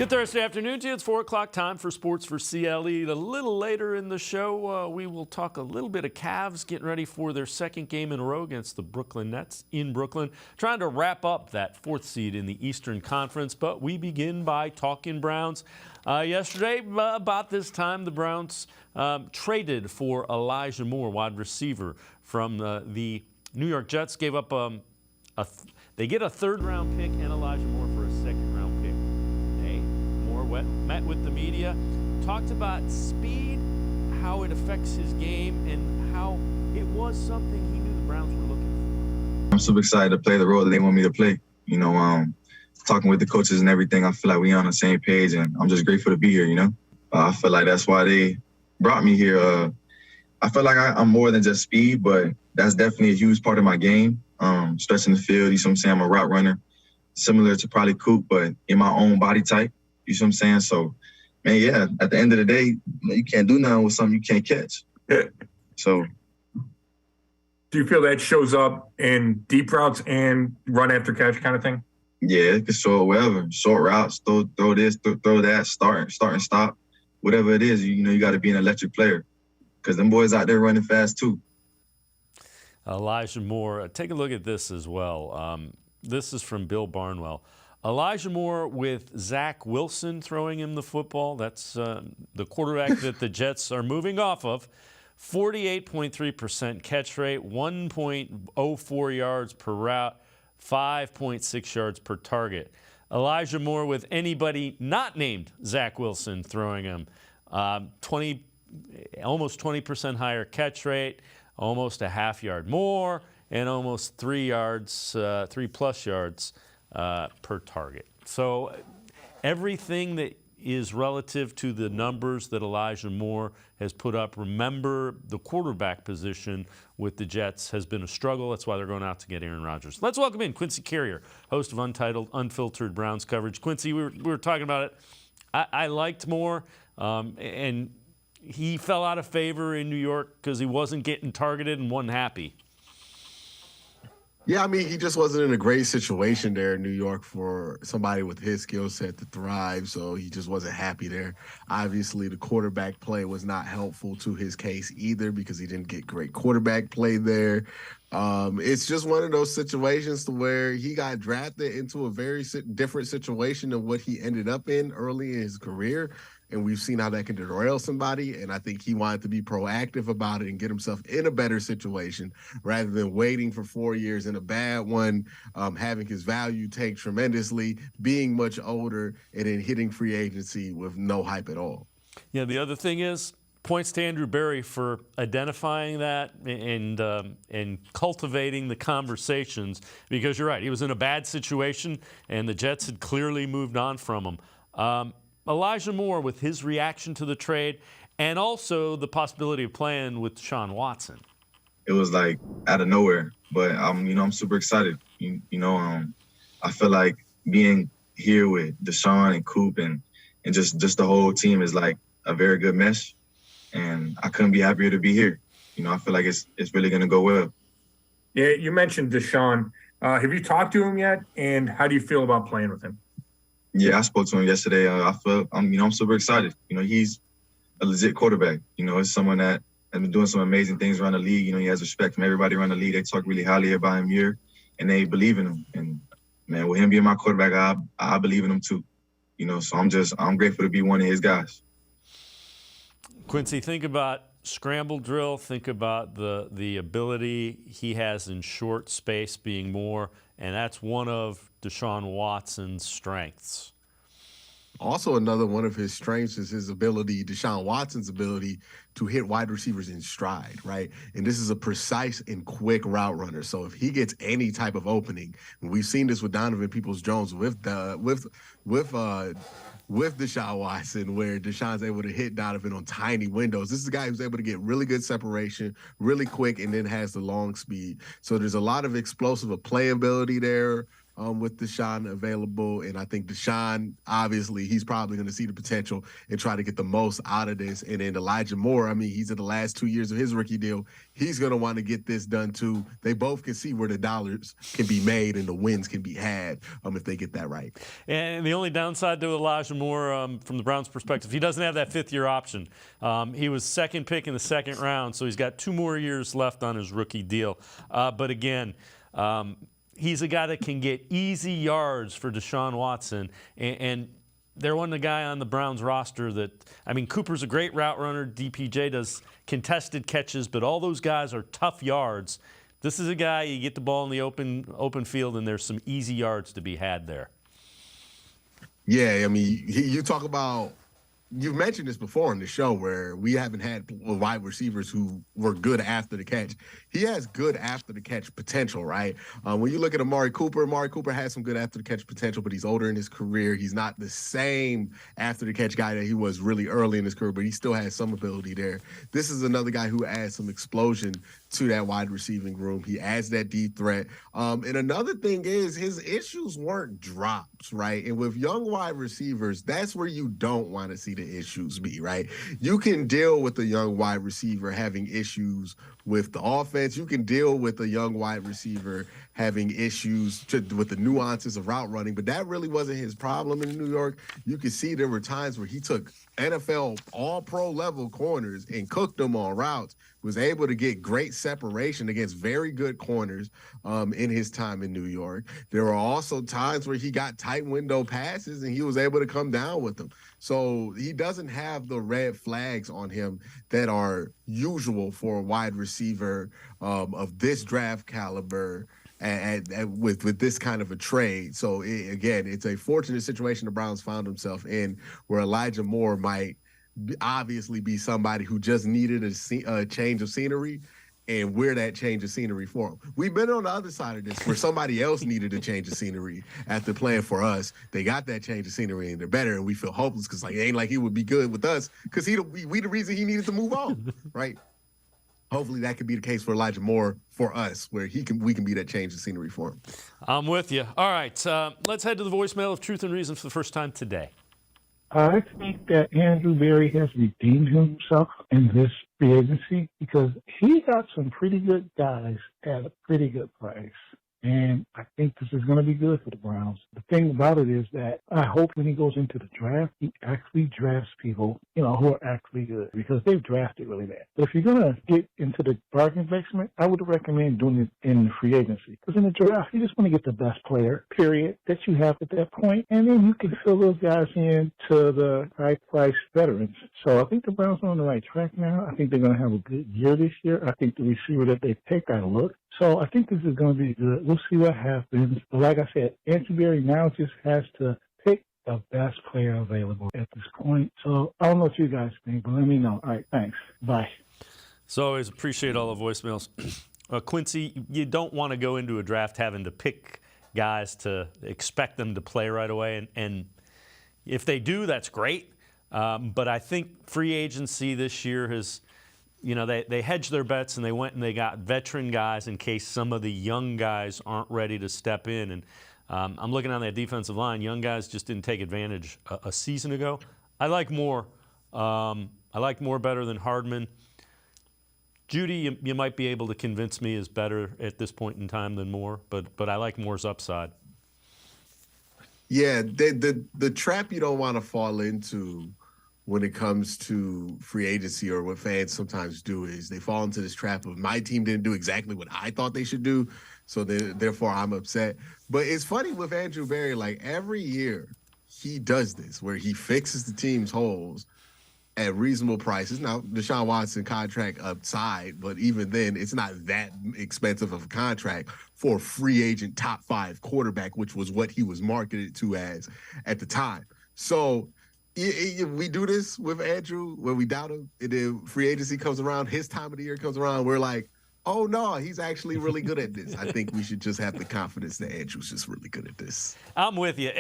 Good Thursday afternoon to you. It's 4 o'clock time for Sports4CLE. A little later in the show, we will talk a little bit of Cavs getting ready for their second game in a row against the Brooklyn Nets in Brooklyn, trying to wrap up that fourth seed in the Eastern Conference. But we begin by talking Browns. Yesterday, about this time, the Browns traded for Elijah Moore, wide receiver from the New York Jets. Gave up they get a third-round pick and Elijah Moore for a second-round pick. Met with the media, talked about speed, how it affects his game, and how it was something he knew the Browns were looking for. I'm super excited to play the role that they want me to play. You know, talking with the coaches and everything, I feel like we're on the same page, and I'm just grateful to be here, you know. I feel like that's why they brought me here. I feel like I'm more than just speed, but that's definitely a huge part of my game. Stretching the field, you know what I'm saying? I'm a route runner, similar to probably Coop, but in my own body type. You see what I'm saying? So, man, yeah, at the end of the day, you can't do nothing with something you can't catch. So. Do you feel that shows up in deep routes and run after catch kind of thing? Yeah, it can show up wherever. Short routes, throw this, throw that, start and stop. Whatever it is, you know, you got to be an electric player because them boys out there running fast too. Elijah Moore, take a look at this as well. This is from Bill Barnwell. Elijah Moore with Zach Wilson throwing him the football. That's the quarterback that the Jets are moving off of. 48.3% catch rate, 1.04 yards per route, 5.6 yards per target. Elijah Moore with anybody not named Zach Wilson throwing him. Almost 20% higher catch rate, almost a half yard more, and almost 3+ yards per target. So everything that is relative to the numbers that Elijah Moore has put up, remember the quarterback position with the Jets has been a struggle. That's why they're going out to get Aaron Rodgers. Let's welcome in Quincy Carrier, host of Untitled, Unfiltered Browns coverage. Quincy, we were talking about it. I liked Moore, and he fell out of favor in New York because he wasn't getting targeted and wasn't happy. Yeah, I mean, he just wasn't in a great situation there in New York for somebody with his skill set to thrive, so he just wasn't happy there. Obviously, the quarterback play was not helpful to his case either because he didn't get great quarterback play there. It's just one of those situations to where he got drafted into a very different situation than what he ended up in early in his career. And we've seen how that can derail somebody. And I think he wanted to be proactive about it and get himself in a better situation rather than waiting for 4 years in a bad one, having his value take tremendously, being much older, and then hitting free agency with no hype at all. Yeah, the other thing is, points to Andrew Berry for identifying that and cultivating the conversations, because you're right, he was in a bad situation and the Jets had clearly moved on from him. Elijah Moore with his reaction to the trade and also the possibility of playing with Deshaun Watson. It was like out of nowhere, but I'm super excited. I feel like being here with Deshaun and Coop and just the whole team is like a very good mesh. And I couldn't be happier to be here. I feel like it's really going to go well. Yeah, you mentioned Deshaun. Have you talked to him yet? And how do you feel about playing with him? Yeah, I spoke to him yesterday. I'm super excited. He's a legit quarterback. It's someone that has been doing some amazing things around the league. He has respect from everybody around the league. They talk really highly about him here, and they believe in him. And man, with him being my quarterback, I believe in him too. So I'm grateful to be one of his guys. Quincy, think about scramble drill. Think about the ability he has in short space being more, and that's one of Deshaun Watson's strengths. Also, another one of his strengths is his ability, Deshaun Watson's ability to hit wide receivers in stride, right? And this is a precise and quick route runner. So if he gets any type of opening, and we've seen this with Donovan Peoples-Jones with Deshaun Watson, where Deshaun's able to hit Donovan on tiny windows. This is a guy who's able to get really good separation, really quick, and then has the long speed. So there's a lot of explosive playability there. with Deshaun available. And I think Deshaun, obviously, he's probably going to see the potential and try to get the most out of this. And then Elijah Moore, I mean, he's in the last 2 years of his rookie deal. He's going to want to get this done too. They both can see where the dollars can be made and the wins can be had if they get that right. And the only downside to Elijah Moore, from the Browns' perspective, he doesn't have that fifth-year option. He was second pick in the second round, so he's got 2 more years left on his rookie deal. But again, he's a guy that can get easy yards for Deshaun Watson, and they're one of the guy on the Browns roster that, I mean, Cooper's a great route runner. DPJ does contested catches, but all those guys are tough yards. This is a guy, you get the ball in the open field, and there's some easy yards to be had there. Yeah, I mean, you talk about, you've mentioned this before in the show where we haven't had wide receivers who were good after the catch. He has good after the catch potential, right? When you look at Amari Cooper has some good after the catch potential, but he's older in his career. He's not the same after the catch guy that he was really early in his career, but he still has some ability there. This is another guy who adds some explosion to that wide receiving room. He adds that deep threat. And another thing is his issues weren't drops, right? And with young wide receivers, that's where you don't want to see the issues be, right? You can deal with a young wide receiver having issues with the offense. You can deal with a young wide receiver having issues with the nuances of route running, but that really wasn't his problem in New York. You could see there were times where he took NFL all-pro level corners and cooked them on routes, was able to get great separation against very good corners in his time in New York. There were also times where he got tight window passes and he was able to come down with them. So he doesn't have the red flags on him that are usual for a wide receiver of this draft caliber and with this kind of a trade. So again, it's a fortunate situation the Browns found themselves in, where Elijah Moore might obviously be somebody who just needed a change of scenery, and we're that change of scenery for him. We've been on the other side of this where somebody else needed a change of scenery after playing for us. They got that change of scenery and they're better, and we feel hopeless because it ain't like he would be good with us because we the reason he needed to move on, right? Hopefully that could be the case for Elijah Moore for us, where we can be that change of scenery for him. I'm with you. All right, let's head to the voicemail of Truth and Reason for the first time today. I think that Andrew Berry has redeemed himself in this free agency because he got some pretty good guys at a pretty good price. And I think this is going to be good for the Browns. The thing about it is that I hope when he goes into the draft, he actually drafts people, who are actually good, because they've drafted really bad. But if you're going to get into the bargain basement, I would recommend doing it in the free agency. Because in the draft, you just want to get the best player, period, that you have at that point. And then you can fill those guys in to the high-priced veterans. So I think the Browns are on the right track now. I think they're going to have a good year this year. I think the receiver that they picked, I look. So I think this is going to be good. We'll see what happens. But like I said, Andrew Berry now just has to pick the best player available at this point. So I don't know what you guys think, but let me know. All right, thanks. Bye. So always appreciate all the voicemails. Quincy, you don't want to go into a draft having to pick guys to expect them to play right away. And if they do, that's great. But I think free agency this year has – they hedged their bets and they went and they got veteran guys in case some of the young guys aren't ready to step in. And I'm looking on that defensive line. Young guys just didn't take advantage a season ago. I like Moore. I like Moore better than Hardman. Judy, you might be able to convince me is better at this point in time than Moore, but I like Moore's upside. Yeah, the trap you don't want to fall into when it comes to free agency, or what fans sometimes do, is they fall into this trap of my team didn't do exactly what I thought they should do, so therefore I'm upset. But it's funny with Andrew Berry, like every year he does this where he fixes the team's holes at reasonable prices. Now, Deshaun Watson contract upside, but even then it's not that expensive of a contract for a free agent top 5 quarterback, which was what he was marketed to as at the time. So we do this with Andrew when we doubt him, and then free agency comes around, his time of the year comes around, we're like, oh no, he's actually really good at this. I think we should just have the confidence that Andrew's just really good at this. I'm with you.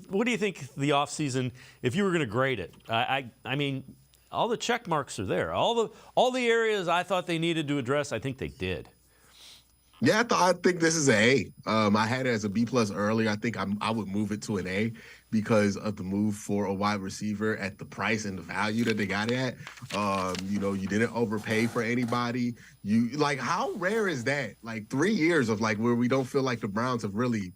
What do you think the offseason, if you were going to grade it? I mean, all the check marks are there. All the areas I thought they needed to address, I think they did. Yeah, I think this is an A. I had it as a B+ earlier. I think I would move it to an A because of the move for a wide receiver at the price and the value that they got it at. You didn't overpay for anybody. How rare is that? Like 3 years of where we don't feel like the Browns have really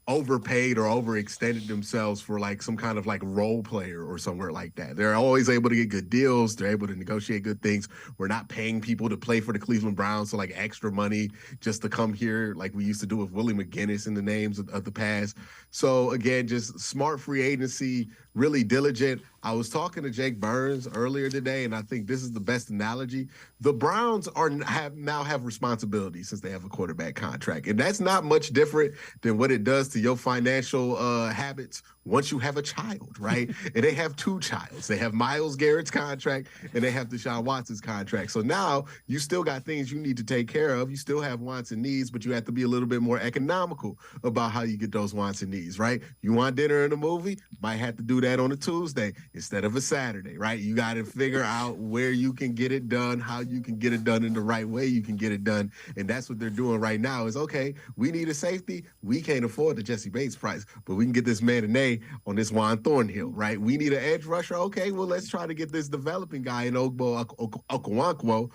overpaid or overextended themselves for some kind of role player or somewhere like that. They're always able to get good deals. They're able to negotiate good things. We're not paying people to play for the Cleveland Browns, so extra money just to come here like we used to do with Willie McGinnis in the names of the past. So again, just smart free agency, really diligent. I was talking to Jake Burns earlier today, and I think this is the best analogy. The Browns now have responsibility since they have a quarterback contract, and that's not much different than what it does to your financial habits once you have a child, right? And they have two childs. They have Myles Garrett's contract, and they have Deshaun Watson's contract. So now you still got things you need to take care of. You still have wants and needs, but you have to be a little bit more economical about how you get those wants and needs, right? You want dinner and a movie? Might have to do that on a Tuesday instead of a Saturday, right? You got to figure out where you can get it done, how you can get it done in the right way you can get it done. And that's what they're doing right now is, okay, we need a safety. We can't afford the Jesse Bates price, but we can get this man today on this Juan Thornhill, right? We need an edge rusher. Okay, well, let's try to get this developing guy in Ogbo Okoro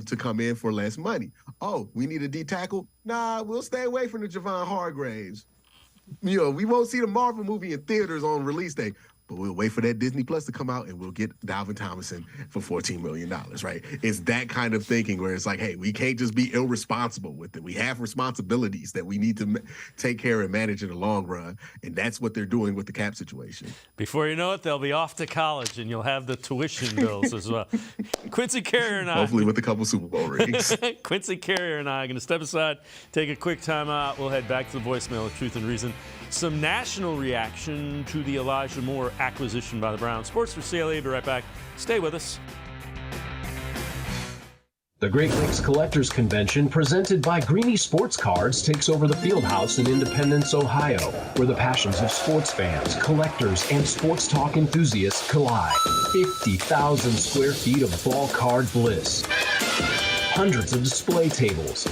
to come in for less money. Oh, we need a D tackle? Nah, we'll stay away from the Javon Hargraves. We won't see the Marvel movie in theaters on release day, but we'll wait for that Disney Plus to come out and we'll get Dalvin Tomlinson for $14 million, right? It's that kind of thinking where it's like, hey, we can't just be irresponsible with it. We have responsibilities that we need to take care and manage in the long run, and that's what they're doing with the cap situation. Before you know it, they'll be off to college, and you'll have the tuition bills as well. Quincy Carrier and I. Hopefully with a couple Super Bowl rings. Quincy Carrier and I are going to step aside, take a quick time out. We'll head back to the voicemail of Truth and Reason. Some national reaction to the Elijah Moore acquisition by the Browns. Sports4CLE, be right back. Stay with us. The Great Lakes Collectors Convention, presented by Greenie Sports Cards, takes over the Fieldhouse in Independence, Ohio, where the passions of sports fans, collectors, and sports talk enthusiasts collide. 50,000 square feet of ball card bliss. Hundreds of display tables.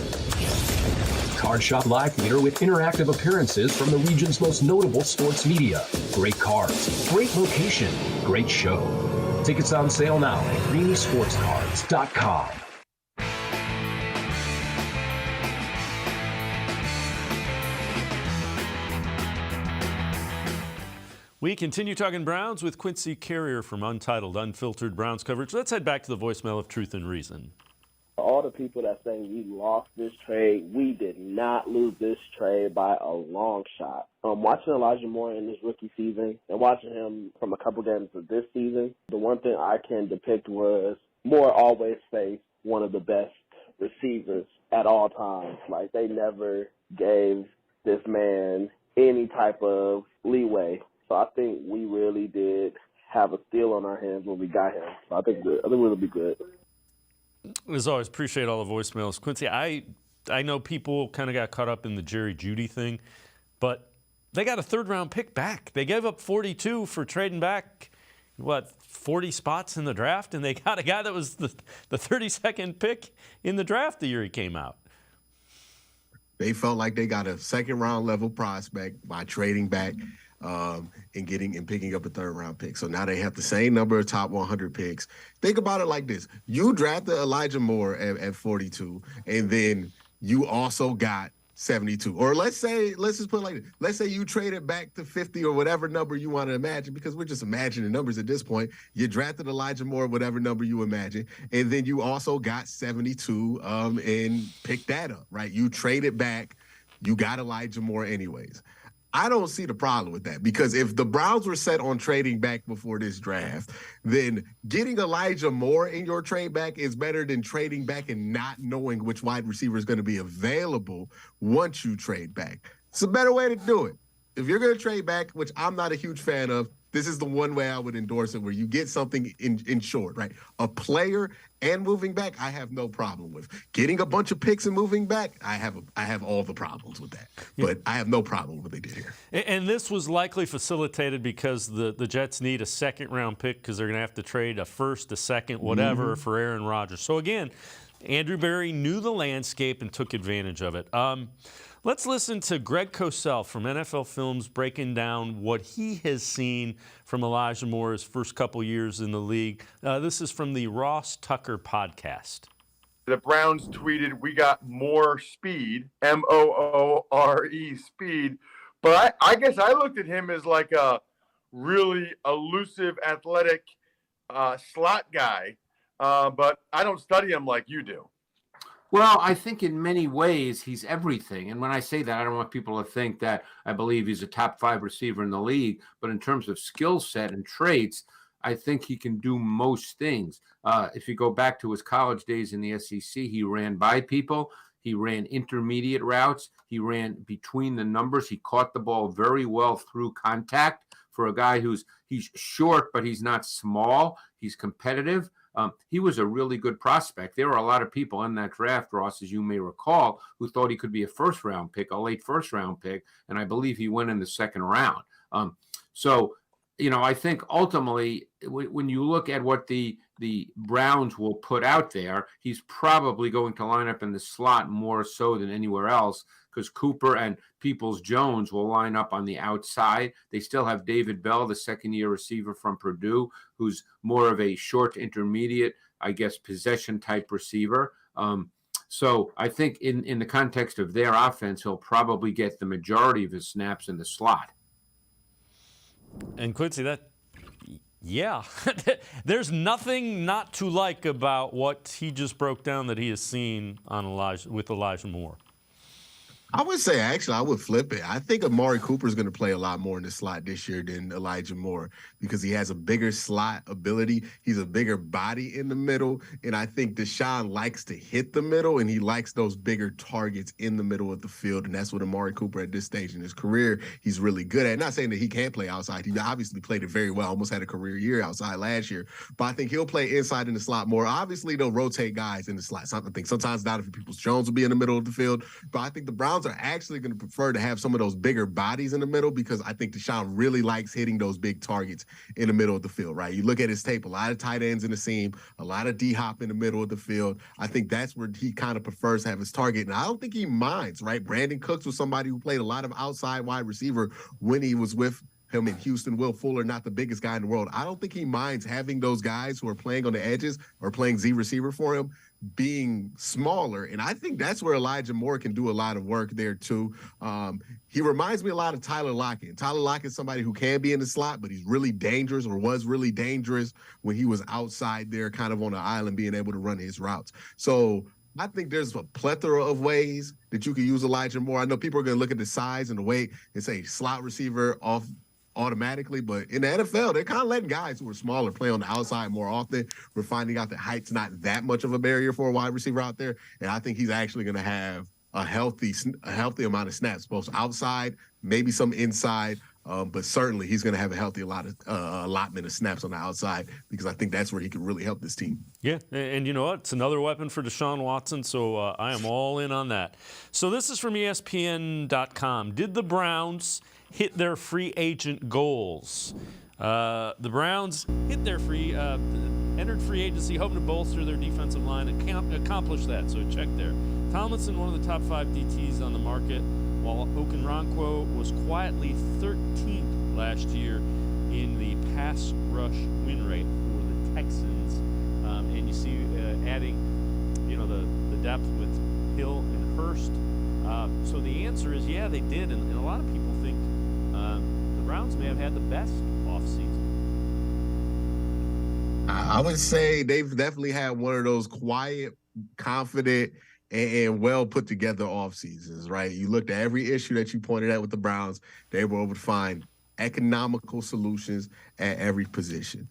Card Shop Live Theater with interactive appearances from the region's most notable sports media. Great cards, great location, great show. Tickets on sale now at greeniesportscards.com. We continue talking Browns with Quincy Carrier from Untitled Unfiltered Browns coverage. Let's head back to the voicemail of Truth and Reason. All the people that say we lost this trade, we did not lose this trade by a long shot. Watching Elijah Moore in his rookie season and watching him from a couple games of this season, the one thing I can depict was Moore always faced one of the best receivers at all times. They never gave this man any type of leeway. So I think we really did have a steal on our hands when we got him. So I think we'll be good. As always, appreciate all the voicemails. Quincy, I know people kind of got caught up in the Jerry Jeudy thing, but they got a third-round pick back. They gave up 42 for trading back, 40 spots in the draft, and they got a guy that was the 32nd pick in the draft the year he came out. They felt like they got a second-round level prospect by trading back and picking up a third-round pick. So now they have the same number of top 100 picks. Think about it like this. You drafted Elijah Moore at 42, and then you also got 72. Or let's just put it like this. Let's say you traded back to 50 or whatever number you want to imagine, because we're just imagining numbers at this point. You drafted Elijah Moore, whatever number you imagine, and then you also got 72 and picked that up, right? You traded back. You got Elijah Moore anyways. I don't see the problem with that, because if the Browns were set on trading back before this draft, then getting Elijah Moore in your trade back is better than trading back and not knowing which wide receiver is going to be available once you trade back. It's a better way to do it. If you're going to trade back, which I'm not a huge fan of, this is the one way I would endorse it, where you get something in short, right? A player and moving back, I have no problem with. Getting a bunch of picks and moving back, I have all the problems with that. Yeah. But I have no problem with what they did here. And this was likely facilitated because the Jets need a second-round pick because they're going to have to trade a first, a second, whatever, for Aaron Rodgers. So, again, Andrew Berry knew the landscape and took advantage of it. Let's listen to Greg Cosell from NFL Films breaking down what he has seen from Elijah Moore's first couple years in the league. This is from the Ross Tucker podcast. The Browns tweeted, "We got more speed, Moore speed." But I guess I looked at him as like a really elusive, athletic slot guy. But I don't study him like you do. Well, I think in many ways he's everything. And when I say that, I don't want people to think that I believe he's a top 5 receiver in the league. But in terms of skill set and traits, I think he can do most things. If you go back to his college days in the SEC, he ran by people. He ran intermediate routes. He ran between the numbers. He caught the ball very well through contact. For a guy he's short, but he's not small. He's competitive. He was a really good prospect. There were a lot of people in that draft, Ross, as you may recall, who thought he could be a first-round pick, a late first-round pick, and I believe he went in the second round. So, I think ultimately when you look at what the Browns will put out there, he's probably going to line up in the slot more so than anywhere else because Cooper and Peoples-Jones will line up on the outside. They still have David Bell, the second-year receiver from Purdue, who's more of a short intermediate, I guess, possession-type receiver. So I think in the context of their offense, he'll probably get the majority of his snaps in the slot. And Quincy, there's nothing not to like about what he just broke down that he has seen on with Elijah Moore. I would say, actually, I would flip it. I think Amari Cooper is going to play a lot more in the slot this year than Elijah Moore because he has a bigger slot ability. He's a bigger body in the middle, and I think Deshaun likes to hit the middle, and he likes those bigger targets in the middle of the field, and that's what Amari Cooper at this stage in his career he's really good at. Not saying that he can't play outside. He obviously played it very well, almost had a career year outside last year, but I think he'll play inside in the slot more. Obviously, they'll rotate guys in the slot. I think sometimes Donovan Peoples-Jones will be in the middle of the field, but I think the Browns are actually going to prefer to have some of those bigger bodies in the middle because I think Deshaun really likes hitting those big targets in the middle of the field, right? You look at his tape, a lot of tight ends in the seam, a lot of D-hop in the middle of the field. I think that's where he kind of prefers to have his target, and I don't think he minds, right? Brandon Cooks was somebody who played a lot of outside wide receiver when he was with him in Houston. Will Fuller, not the biggest guy in the world. I don't think he minds having those guys who are playing on the edges or playing Z receiver for him being smaller, and I think that's where Elijah Moore can do a lot of work there too. He reminds me a lot of Tyler Lockett. Tyler Lockett is somebody who can be in the slot, but he's really dangerous or was really dangerous when he was outside there kind of on the island being able to run his routes. So I think there's a plethora of ways that you can use Elijah Moore. I know people are going to look at the size and the weight and say slot receiver off automatically, but in the NFL, they're kind of letting guys who are smaller play on the outside more often. We're finding out that height's not that much of a barrier for a wide receiver out there, and I think he's actually going to have a healthy amount of snaps, both outside, maybe some inside, but certainly he's going to have a healthy allotment of snaps on the outside because I think that's where he can really help this team. Yeah, and you know what? It's another weapon for Deshaun Watson, so I am all in on that. So this is from ESPN.com. Did the Browns hit their free agent goals? The Browns hit their entered free agency, hoping to bolster their defensive line and accomplish that. So check there. Tomlinson, one of the top 5 DTs on the market, while Okoro was quietly 13th last year in the pass rush win rate for the Texans. And you see adding, the depth with Hill and Hurst. So the answer is, yeah, they did. And a lot of people think the Browns may have had the best offseason. I would say they've definitely had one of those quiet, confident, and well put together off seasons, right? You looked at every issue that you pointed at with the Browns, they were able to find economical solutions at every position.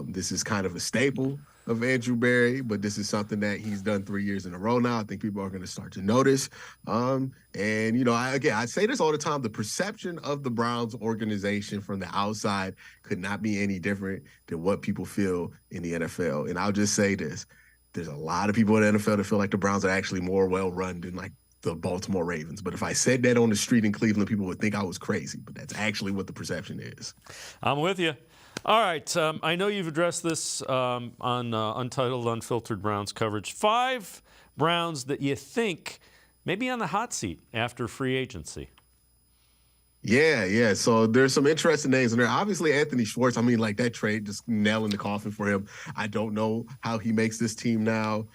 This is kind of a staple of Andrew Berry, but this is something that he's done 3 years in a row now. I think people are going to start to notice. And, I say this all the time, the perception of the Browns organization from the outside could not be any different than what people feel in the NFL. And I'll just say this. There's a lot of people in the NFL that feel like the Browns are actually more well-run than like the Baltimore Ravens. But if I said that on the street in Cleveland, people would think I was crazy. But that's actually what the perception is. I'm with you. All right. I know you've addressed this on Untitled, Unfiltered Browns coverage. 5 Browns that you think may be on the hot seat after free agency. Yeah. So there's some interesting names in there. Obviously, Anthony Schwartz, that trade just nail in the coffin for him. I don't know how he makes this team now.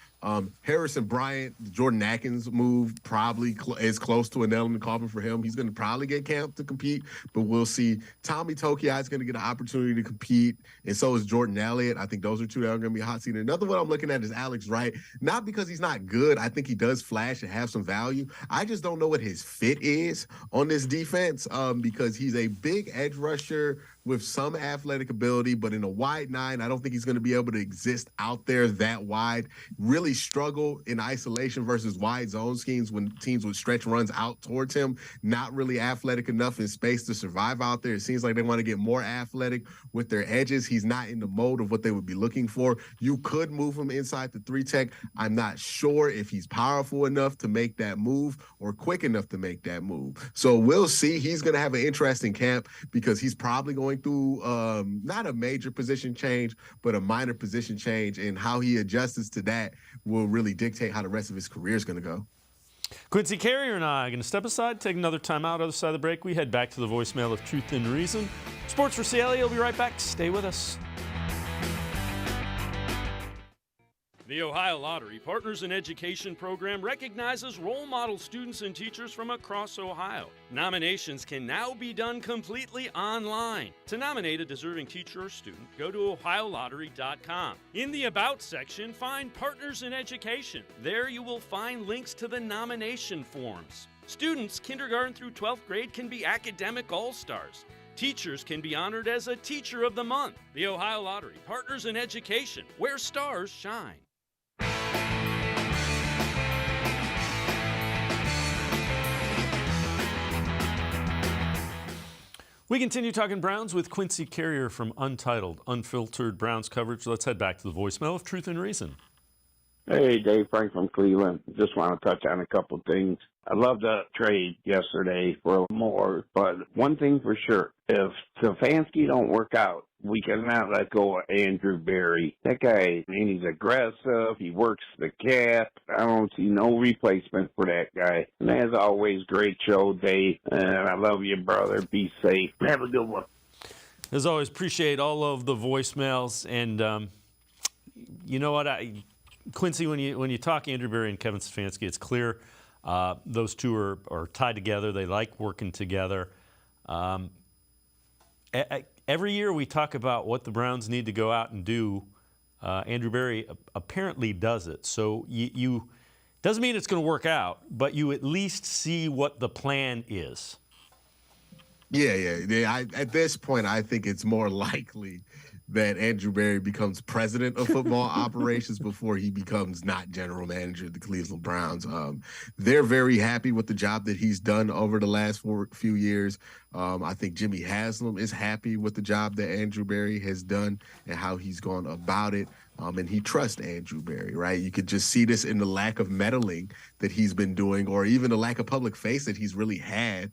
Harrison Bryant, the Jordan Atkins move probably is close to a nail in the coffin for him. He's going to probably get camped to compete, but we'll see. Tommy Tokiai is going to get an opportunity to compete, and so is Jordan Elliott. I think those are 2 that are going to be hot seat. Another one I'm looking at is Alex Wright, not because he's not good. I think he does flash and have some value. I just don't know what his fit is on this defense because he's a big edge rusher with some athletic ability, but in a wide 9, I don't think he's going to be able to exist out there that wide. Really struggle in isolation versus wide zone schemes when teams would stretch runs out towards him. Not really athletic enough in space to survive out there. It seems like they want to get more athletic with their edges. He's not in the mode of what they would be looking for. You could move him inside the 3 tech. I'm not sure if he's powerful enough to make that move or quick enough to make that move. So we'll see. He's going to have an interesting camp because he's probably going through not a major position change, but a minor position change, and how he adjusts to that will really dictate how the rest of his career is going to go. Quincy Carrier and I are going to step aside, take another time out. Other side of the break, we head back to the voicemail of Truth and Reason. Sports4CLE will be right back. Stay with us. The Ohio Lottery Partners in Education program recognizes role model students and teachers from across Ohio. Nominations can now be done completely online. To nominate a deserving teacher or student, go to ohiolottery.com. In the About section, find Partners in Education. There you will find links to the nomination forms. Students kindergarten through 12th grade can be academic all-stars. Teachers can be honored as a Teacher of the Month. The Ohio Lottery Partners in Education, where stars shine. We continue talking Browns with Quincy Carrier from Untitled, Unfiltered Browns coverage. Let's head back to the voicemail of Truth and Reason. Hey, Dave Frank from Cleveland. Just want to touch on a couple things. I love the trade yesterday for more, but one thing for sure, if Stefanski don't work out, we cannot let go of Andrew Berry. That guy, he's aggressive. He works the gap. I don't see no replacement for that guy. And as always, great show, Dave. And I love you, brother. Be safe. Have a good one. As always, appreciate all of the voicemails. And you know what, Quincy, when you talk Andrew Berry and Kevin Stefanski, it's clear those two are tied together. They like working together. Every year we talk about what the Browns need to go out and do. Andrew Berry apparently does it. So you doesn't mean it's going to work out, but you at least see what the plan is. Yeah. At this point, I think it's more likely that Andrew Berry becomes president of football operations before he becomes not general manager of the Cleveland Browns. They're very happy with the job that he's done over the last few years. I think Jimmy Haslam is happy with the job that Andrew Berry has done and how he's gone about it. And he trusts Andrew Berry, right? You could just see this in the lack of meddling that he's been doing, or even the lack of public face that he's really had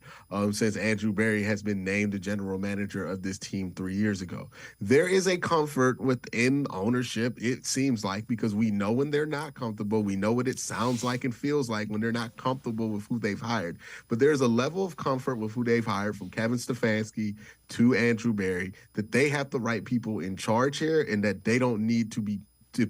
since Andrew Berry has been named the general manager of this team 3 years ago. There is a comfort within ownership, it seems like, because we know when they're not comfortable. We know what it sounds like and feels like when they're not comfortable with who they've hired. But there's a level of comfort with who they've hired, from Kevin Stefanski to Andrew Berry, that they have the right people in charge here and that they don't need to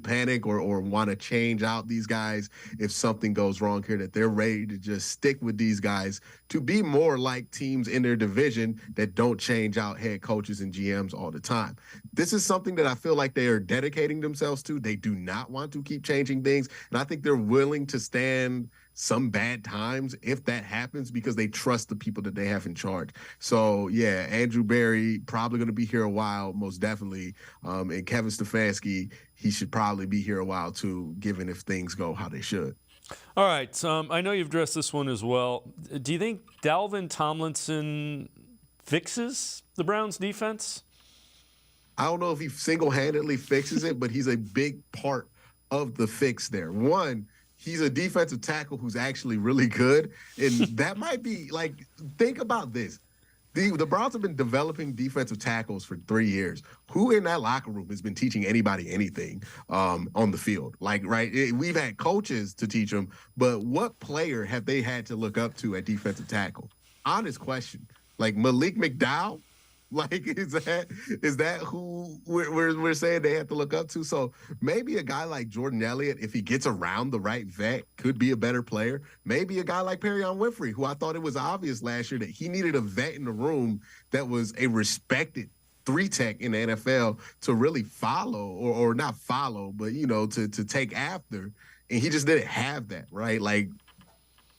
panic or want to change out these guys if something goes wrong here, that they're ready to just stick with these guys to be more like teams in their division that don't change out head coaches and GMs all the time. This is something that I feel like they are dedicating themselves to. They do not want to keep changing things, and I think they're willing to stand some bad times if that happens because they trust the people that they have in charge. So, yeah, Andrew Berry probably going to be here a while, most definitely. And Kevin Stefanski, he should probably be here a while too, given if things go how they should. All right. I know you've addressed this one as well. Do you think Dalvin Tomlinson fixes the Browns' defense? I don't know if he single-handedly fixes it, but he's a big part of the fix there. One, he's a defensive tackle who's actually really good. And that might be, like, think about this. The Browns have been developing defensive tackles for 3 years. Who in that locker room has been teaching anybody anything on the field? Like, right, we've had coaches to teach them, but what player have they had to look up to at defensive tackle? Honest question. Like Malik McDowell? Like, is that who we're saying they have to look up to? So maybe a guy like Jordan Elliott, if he gets around the right vet, could be a better player. Maybe a guy like Perion Winfrey, who I thought it was obvious last year that he needed a vet in the room that was a respected three-tech in the NFL to really follow, or not follow, but, you know, to take after. And he just didn't have that, right? Like,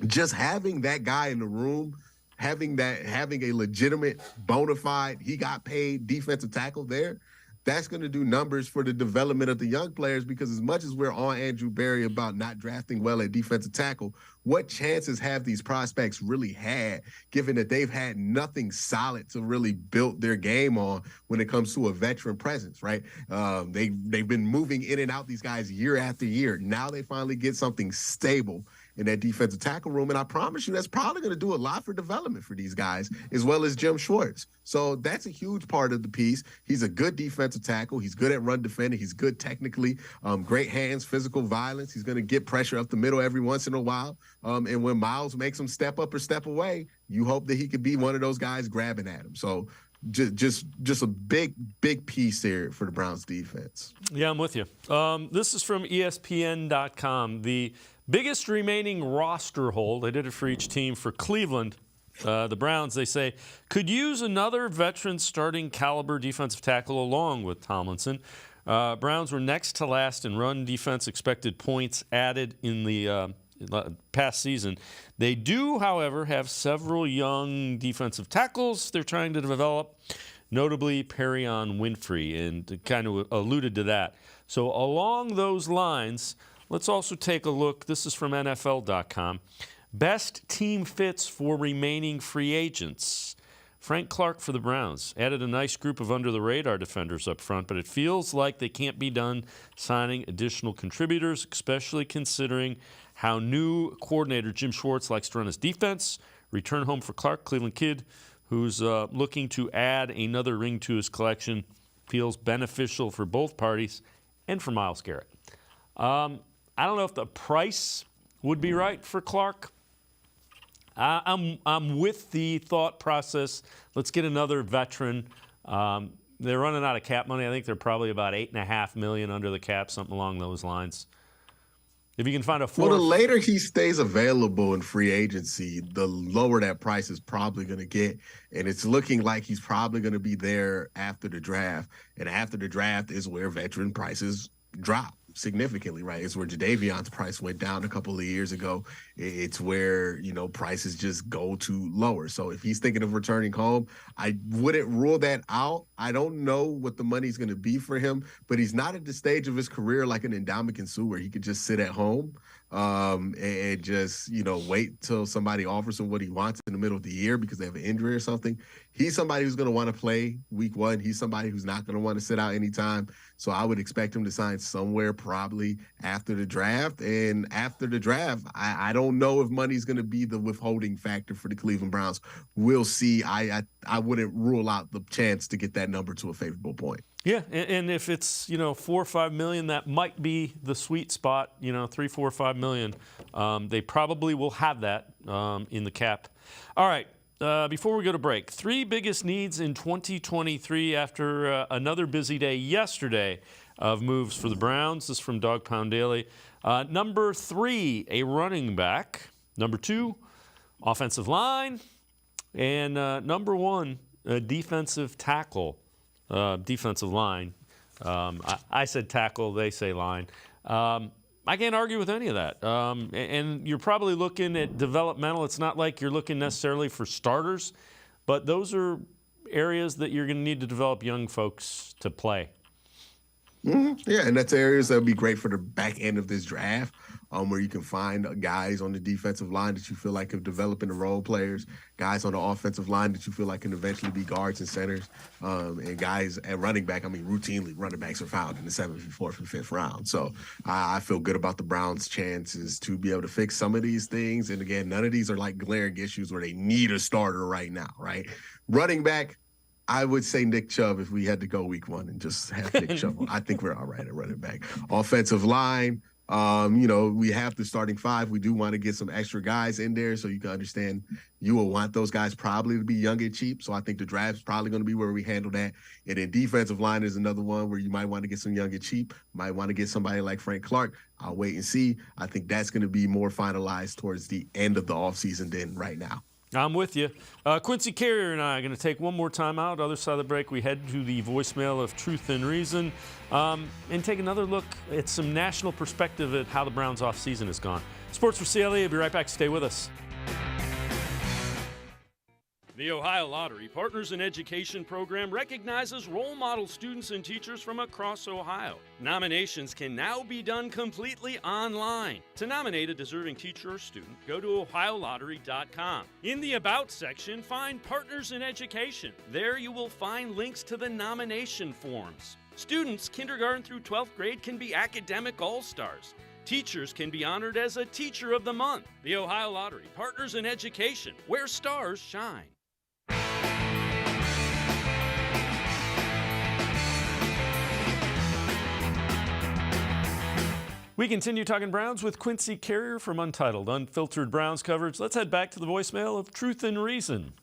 just having that guy in the room, having a legitimate, bona fide, he got paid defensive tackle there, that's going to do numbers for the development of the young players, because as much as we're on Andrew Berry about not drafting well at defensive tackle, what chances have these prospects really had, given that they've had nothing solid to really build their game on when it comes to a veteran presence, right? They've been moving in and out these guys year after year. Now they finally get something stable in that defensive tackle room. And I promise you, that's probably going to do a lot for development for these guys, as well as Jim Schwartz. So that's a huge part of the piece. He's a good defensive tackle. He's good at run defending. He's good technically, great hands, physical violence. He's going to get pressure up the middle every once in a while. And when Miles makes him step up or step away, you hope that he could be one of those guys grabbing at him. So just a big piece there for the Browns defense. Yeah, I'm with you. This is from ESPN.com. The biggest remaining roster hole, they did it for each team. For Cleveland, the Browns, they say, could use another veteran starting caliber defensive tackle along with Tomlinson. Browns were next to last in run defense expected points added in the past season. They do, however, have several young defensive tackles they're trying to develop, notably Perion Winfrey, and kind of alluded to that. So along those lines, let's also take a look. This is from NFL.com. Best team fits for remaining free agents. Frank Clark for the Browns added a nice group of under-the-radar defenders up front, but it feels like they can't be done signing additional contributors, especially considering how new coordinator Jim Schwartz likes to run his defense. Return home for Clark, Cleveland kid, who's looking to add another ring to his collection, feels beneficial for both parties and for Myles Garrett. I don't know if the price would be right for Clark. I'm with the thought process. Let's get another veteran. They're running out of cap money. I think they're probably about $8.5 million under the cap, something along those lines. If you can find a fourth. Well, the later he stays available in free agency, the lower that price is probably going to get. And it's looking like he's probably going to be there after the draft. And after the draft is where veteran prices drop significantly, right? It's where Jadavion's price went down a couple of years ago. It's where, you know, prices just go to lower. So if he's thinking of returning home, I wouldn't rule that out. I don't know what the money's going to be for him, but he's not at the stage of his career like an Ndamukong Suh where he could just sit at home and just, you know, wait till somebody offers him what he wants in the middle of the year because they have an injury or something. He's somebody who's going to want to play week one. He's somebody who's not going to want to sit out anytime. So I would expect him to sign somewhere probably after the draft. And after the draft, I don't know if money's going to be the withholding factor for the Cleveland Browns. We'll see. I wouldn't rule out the chance to get that number to a favorable point. Yeah, and if it's, you know, $4 or $5 million, that might be the sweet spot, you know, $3, $4, $5 million. They probably will have that in the cap. All right. Before we go to break, 3 biggest needs in 2023 after another busy day yesterday of moves for the Browns. This is from Dog Pound Daily. Number 3, a running back. Number 2, offensive line. And number 1, a defensive tackle. Defensive line. I said tackle, they say line. I can't argue with any of that. And you're probably looking at developmental. It's not like you're looking necessarily for starters, but those are areas that you're going to need to develop young folks to play. Mm-hmm. Yeah, and that's areas that would be great for the back end of this draft, where you can find guys on the defensive line that you feel like have developed into role players, guys on the offensive line that you feel like can eventually be guards and centers, and guys at running back. I mean, routinely running backs are found in the 7th, 4th, and 5th round. So I feel good about the Browns' chances to be able to fix some of these things. And again, none of these are like glaring issues where they need a starter right now, right? Running back, I would say Nick Chubb if we had to go week 1 and just have Nick Chubb. I think we're all right at running back. Offensive line, we have the starting 5. We do want to get some extra guys in there so you can understand you will want those guys probably to be young and cheap. So I think the draft's probably going to be where we handle that. And then defensive line is another one where you might want to get some young and cheap, might want to get somebody like Frank Clark. I'll wait and see. I think that's going to be more finalized towards the end of the offseason than right now. I'm with you. Quincy Carrier and I are going to take one more time out. Other side of the break, we head to the voicemail of Truth and Reason and take another look at some national perspective at how the Browns offseason has gone. Sports4CLE, I'll be right back. Stay with us. The Ohio Lottery Partners in Education program recognizes role model students and teachers from across Ohio. Nominations can now be done completely online. To nominate a deserving teacher or student, go to ohiolottery.com. In the About section, find Partners in Education. There you will find links to the nomination forms. Students kindergarten through 12th grade can be academic all-stars. Teachers can be honored as a Teacher of the Month. The Ohio Lottery Partners in Education, where stars shine. We continue talking Browns with Quincy Carrier from Untitled, Unfiltered Browns coverage. Let's head back to the voicemail of Truth and Reason.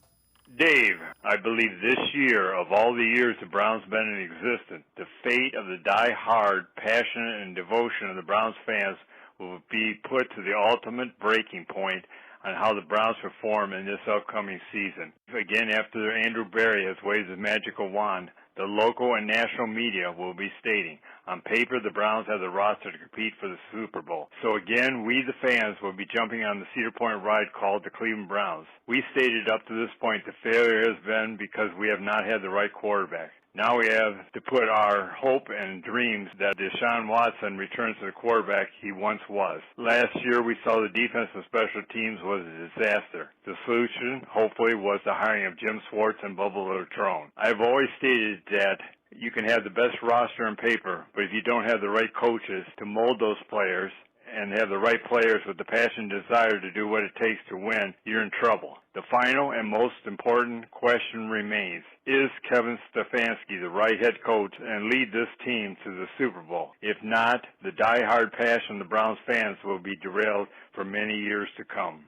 Dave, I believe this year, of all the years the Browns been in existence, the fate of the die-hard passion and devotion of the Browns fans will be put to the ultimate breaking point on how the Browns perform in this upcoming season. Again, after Andrew Berry has waved his magical wand, the local and national media will be stating, on paper, the Browns have the roster to compete for the Super Bowl. So again, we the fans will be jumping on the Cedar Point ride called the Cleveland Browns. We stated up to this point the failure has been because we have not had the right quarterback. Now we have to put our hope and dreams that Deshaun Watson returns to the quarterback he once was. Last year we saw the defense and special teams was a disaster. The solution, hopefully, was the hiring of Jim Schwartz and Bubba Latrone. I've always stated that you can have the best roster on paper, but if you don't have the right coaches to mold those players and have the right players with the passion and desire to do what it takes to win, you're in trouble. The final and most important question remains, is Kevin Stefanski the right head coach and lead this team to the Super Bowl? If not, the die-hard passion of the Browns fans will be derailed for many years to come.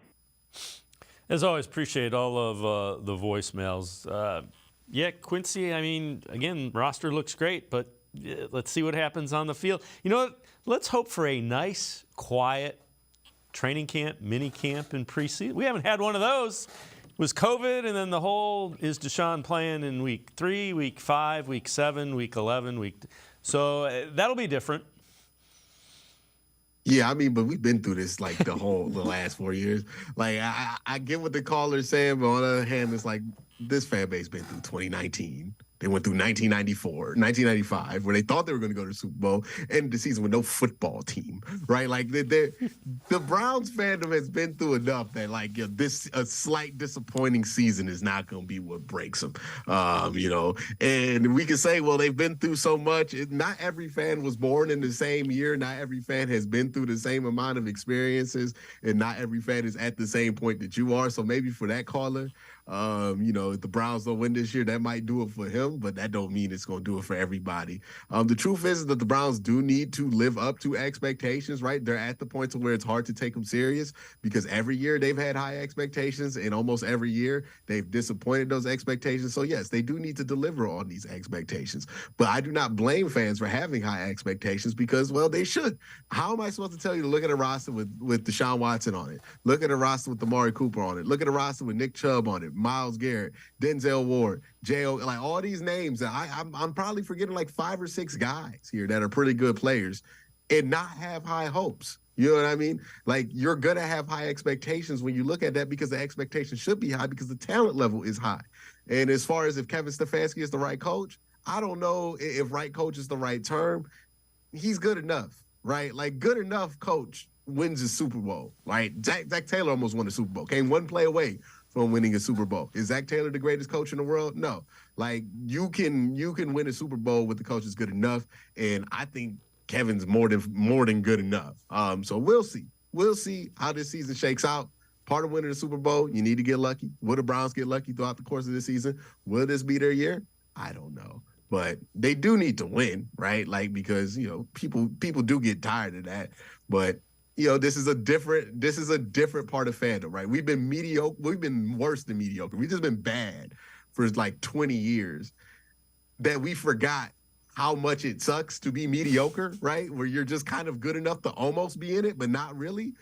As always, appreciate all of the voicemails. Yeah, Quincy, I mean, again, roster looks great, but let's see what happens on the field. You know what? Let's hope for a nice, quiet training camp, mini camp, and preseason. We haven't had one of those. It was COVID, and then the whole, is Deshaun playing in week 3, week 5, week 7, week 11, so that'll be different. Yeah, I mean, but we've been through this like the last 4 years. Like, I get what the caller's saying, but on the other hand, it's like this fan base been through 2019. They went through 1994, 1995, where they thought they were going to go to the Super Bowl, end the season with no football team, right? Like, the Browns fandom has been through enough that, like, a slight disappointing season is not going to be what breaks them, And we can say, well, they've been through so much. Not every fan was born in the same year. Not every fan has been through the same amount of experiences, and not every fan is at the same point that you are. So maybe for that caller, if the Browns don't win this year, that might do it for him, but that don't mean it's going to do it for everybody. The truth is that the Browns do need to live up to expectations, right? They're at the point to where it's hard to take them serious because every year they've had high expectations, and almost every year they've disappointed those expectations. So yes, they do need to deliver on these expectations, but I do not blame fans for having high expectations because, well, they should. How am I supposed to tell you to look at a roster with Deshaun Watson on it? Look at a roster with Amari Cooper on it. Look at a roster with Nick Chubb on it. Myles Garrett, Denzel Ward, J.O., like all these names. I'm probably forgetting like 5 or 6 guys here that are pretty good players. and not have high hopes. You know what I mean? Like, you're going to have high expectations when you look at that because the expectation should be high because the talent level is high. And as far as if Kevin Stefanski is the right coach, I don't know if right coach is the right term. He's good enough, right? Like, good enough coach wins a Super Bowl, right? Zach Taylor almost won a Super Bowl, came one play away from winning a Super Bowl. Is Zach Taylor the greatest coach in the world? No. Like, you can win a Super Bowl with the coach is good enough, and I think Kevin's more than good enough. So we'll see. We'll see how this season shakes out. Part of winning the Super Bowl, you need to get lucky. Will the Browns get lucky throughout the course of this season? Will this be their year? I don't know. But they do need to win, right? Like, because, you know, people do get tired of that. But, you know, this is a different part of fandom, right? We've been mediocre. We've been worse than mediocre. We've just been bad for like 20 years that we forgot how much it sucks to be mediocre, right? Where you're just kind of good enough to almost be in it, but not really.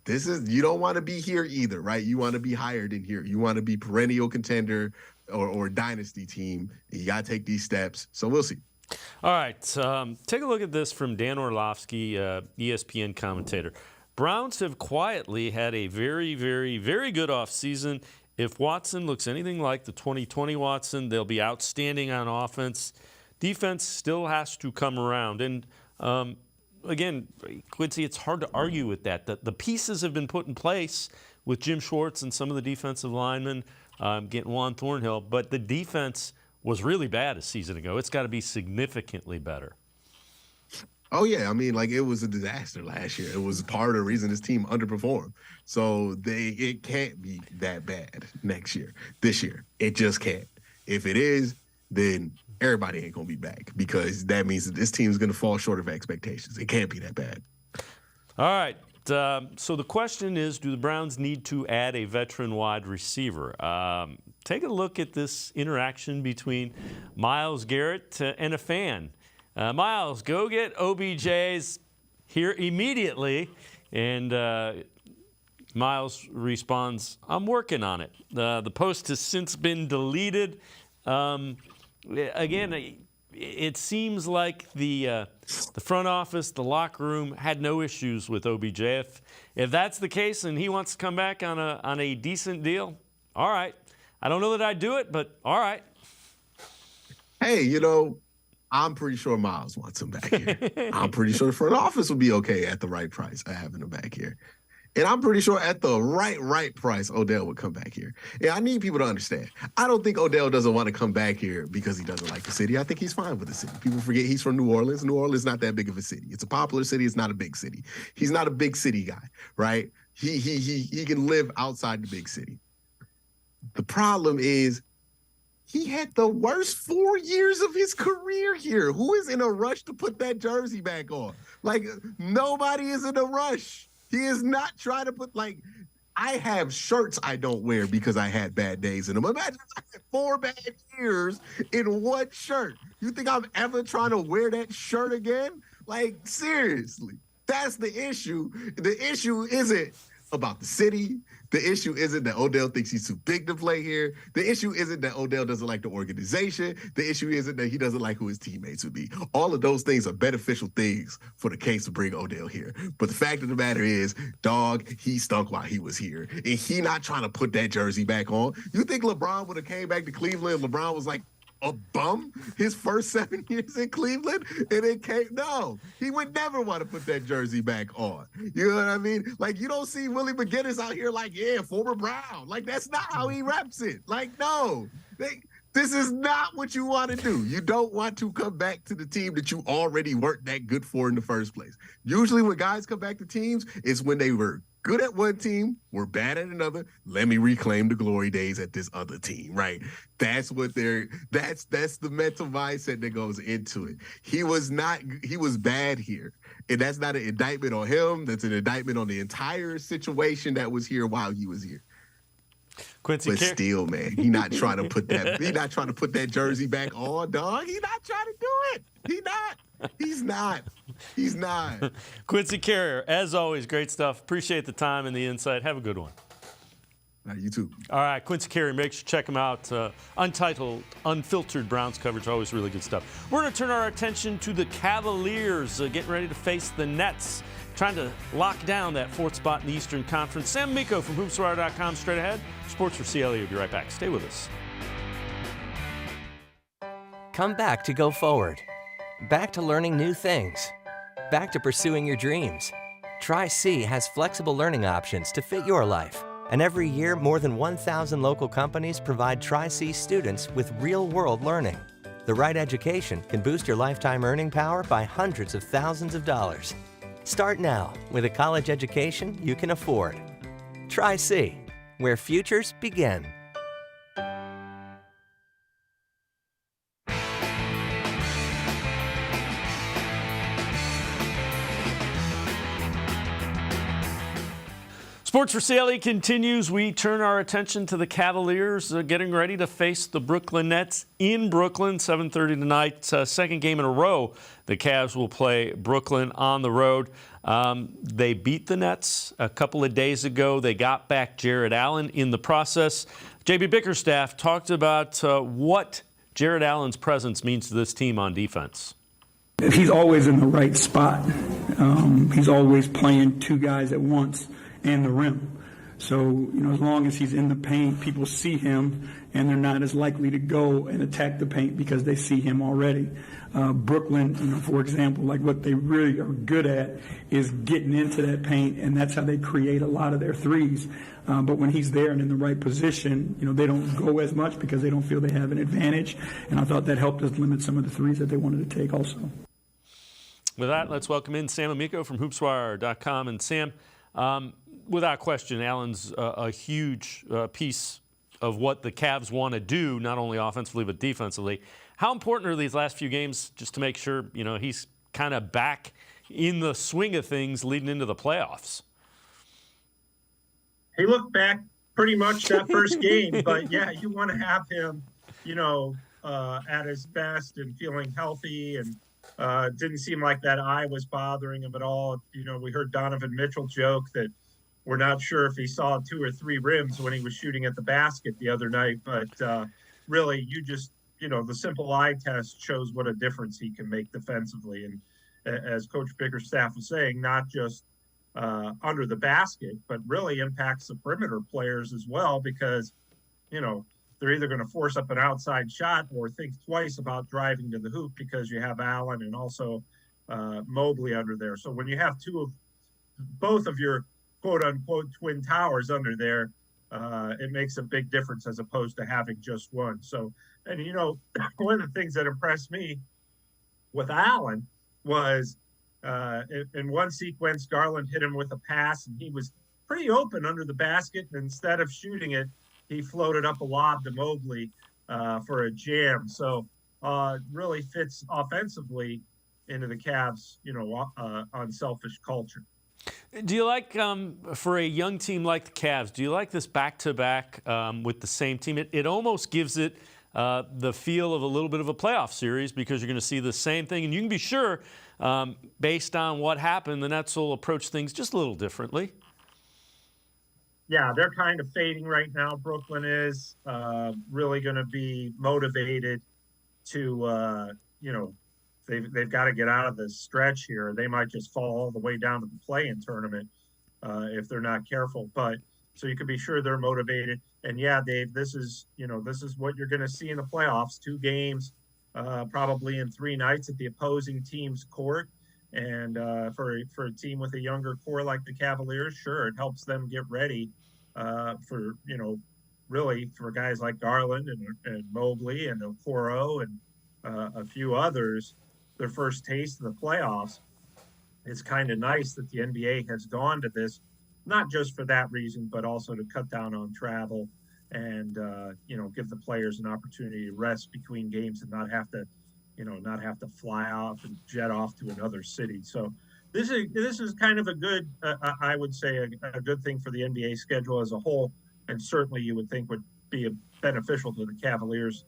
You don't want to be here either, right? You want to be higher than here. You want to be perennial contender or dynasty team. You got to take these steps. So we'll see. All right. Take a look at this from Dan Orlovsky, ESPN commentator. Browns have quietly had a very, very, very good offseason. If Watson looks anything like the 2020 Watson, they'll be outstanding on offense. Defense still has to come around. And, again, Quincy, it's hard to argue with that. The pieces have been put in place with Jim Schwartz and some of the defensive linemen getting Juan Thornhill, but the defense was really bad a season ago. It's got to be significantly better. Oh, yeah. I mean, like, it was a disaster last year. It was part of the reason this team underperformed. So it can't be that bad this year. It just can't. If it is, then everybody ain't going to be back because that means that this team is going to fall short of expectations. It can't be that bad. All right. So the question is, do the Browns need to add a veteran wide receiver? Take a look at this interaction between Myles Garrett and a fan. Myles, go get OBJ's here immediately. And Myles responds, I'm working on it. The post has since been deleted. Again, it seems like the front office, the locker room, had no issues with OBJ. If that's the case and he wants to come back on a decent deal, all right. I don't know that I'd do it, but all right. Hey, you know, I'm pretty sure Myles wants him back here. I'm pretty sure the front office will be okay at the right price having him back here. And I'm pretty sure at the right price, Odell would come back here. Yeah, I need people to understand. I don't think Odell doesn't want to come back here because he doesn't like the city. I think he's fine with the city. People forget he's from New Orleans. New Orleans is not that big of a city. It's a popular city. It's not a big city. He's not a big city guy, right? He can live outside the big city. The problem is he had the worst 4 years of his career here. Who is in a rush to put that jersey back on? Like, nobody is in a rush. He is not trying to put, like, I have shirts I don't wear because I had bad days in them. Imagine I had 4 bad years in one shirt. You think I'm ever trying to wear that shirt again? Like, seriously, that's the issue. The issue isn't about the city. The issue isn't that Odell thinks he's too big to play here. The issue isn't that Odell doesn't like the organization. The issue isn't that he doesn't like who his teammates would be. All of those things are beneficial things for the case to bring Odell here. But the fact of the matter is, dog, he stunk while he was here. And he not trying to put that jersey back on. You think LeBron would have came back to Cleveland? LeBron was like a bum his first 7 years in Cleveland, and it came. No, he would never want to put that jersey back on. You know what I mean? Like, you don't see Willie McGinnis out here like, yeah, former Brown. Like, that's not how he reps it. Like, no, this is not what you want to do. You don't want to come back to the team that you already weren't that good for in the first place. Usually when guys come back to teams, it's when they were good at one team, were bad at another. Let me reclaim the glory days at this other team, right? That's what that's the mental mindset that goes into it. He was bad here. And that's not an indictment on him. That's an indictment on the entire situation that was here while he was here. Quincy, but still, man, he's not trying to put that jersey back on, dog. He's not trying to do it. He's not. Quincy Carrier, as always, great stuff. Appreciate the time and the insight. Have a good one. You too. All right, Quincy Carrier, make sure to check him out. Untitled, unfiltered Browns coverage, always really good stuff. We're going to turn our attention to the Cavaliers, getting ready to face the Nets, trying to lock down that fourth spot in the Eastern Conference. Sam Amico from hoopswire.com straight ahead. Sports4CLE will be right back. Stay with us. Come back to go forward. Back to learning new things. Back to pursuing your dreams. Tri-C has flexible learning options to fit your life. And every year, more than 1,000 local companies provide Tri-C students with real-world learning. The right education can boost your lifetime earning power by hundreds of thousands of dollars. Start now with a college education you can afford. Tri-C, where futures begin. Sports4CLE continues. We turn our attention to the Cavaliers getting ready to face the Brooklyn Nets in Brooklyn, 7:30 tonight. Second game in a row. The Cavs will play Brooklyn on the road. They beat the Nets a couple of days ago. They got back Jared Allen in the process. J.B. Bickerstaff talked about what Jared Allen's presence means to this team on defense. He's always in the right spot. He's always playing two guys at once and the rim. So, as long as he's in the paint, people see him, and they're not as likely to go and attack the paint because they see him already. Brooklyn, for example, like what they really are good at is getting into that paint, and that's how they create a lot of their threes. But when he's there and in the right position, they don't go as much because they don't feel they have an advantage. And I thought that helped us limit some of the threes that they wanted to take also. With that, let's welcome in Sam Amico from hoopswire.com. And Sam, without question, Allen's a huge piece of what the Cavs want to do, not only offensively but defensively. How important are these last few games just to make sure, he's kind of back in the swing of things leading into the playoffs? He looked back pretty much that first game, but yeah, you want to have him, at his best and feeling healthy, and didn't seem like that eye was bothering him at all. We heard Donovan Mitchell joke that we're not sure if he saw 2 or 3 rims when he was shooting at the basket the other night, but really you just, the simple eye test shows what a difference he can make defensively. And as Coach Bickerstaff was saying, not just under the basket, but really impacts the perimeter players as well, because, they're either going to force up an outside shot or think twice about driving to the hoop because you have Allen and also Mobley under there. So when you have both of your quote unquote twin towers under there, it makes a big difference as opposed to having just one. So, and one of the things that impressed me with Allen was in one sequence, Garland hit him with a pass and he was pretty open under the basket. And instead of shooting it, he floated up a lob to Mobley for a jam. So really fits offensively into the Cavs, unselfish culture. Do you like, for a young team like the Cavs, do you like this back-to-back with the same team? It almost gives it the feel of a little bit of a playoff series because you're going to see the same thing. And you can be sure, based on what happened, the Nets will approach things just a little differently. Yeah, they're kind of fading right now. Brooklyn is really going to be motivated to, they've got to get out of this stretch here. They might just fall all the way down to the play-in tournament if they're not careful. But so you can be sure they're motivated. And yeah, Dave, this is what you're going to see in the playoffs. 2 games, probably in 3 nights at the opposing team's court. And for a team with a younger core like the Cavaliers, sure, it helps them get ready for, really for guys like Garland and Mobley and Okoro and a few others, their first taste of the playoffs. It's kind of nice that the NBA has gone to this, not just for that reason, but also to cut down on travel and, give the players an opportunity to rest between games and not have to fly off and jet off to another city. So this is kind of a good, I would say, a good thing for the NBA schedule as a whole, and certainly you would think would be beneficial to the Cavaliers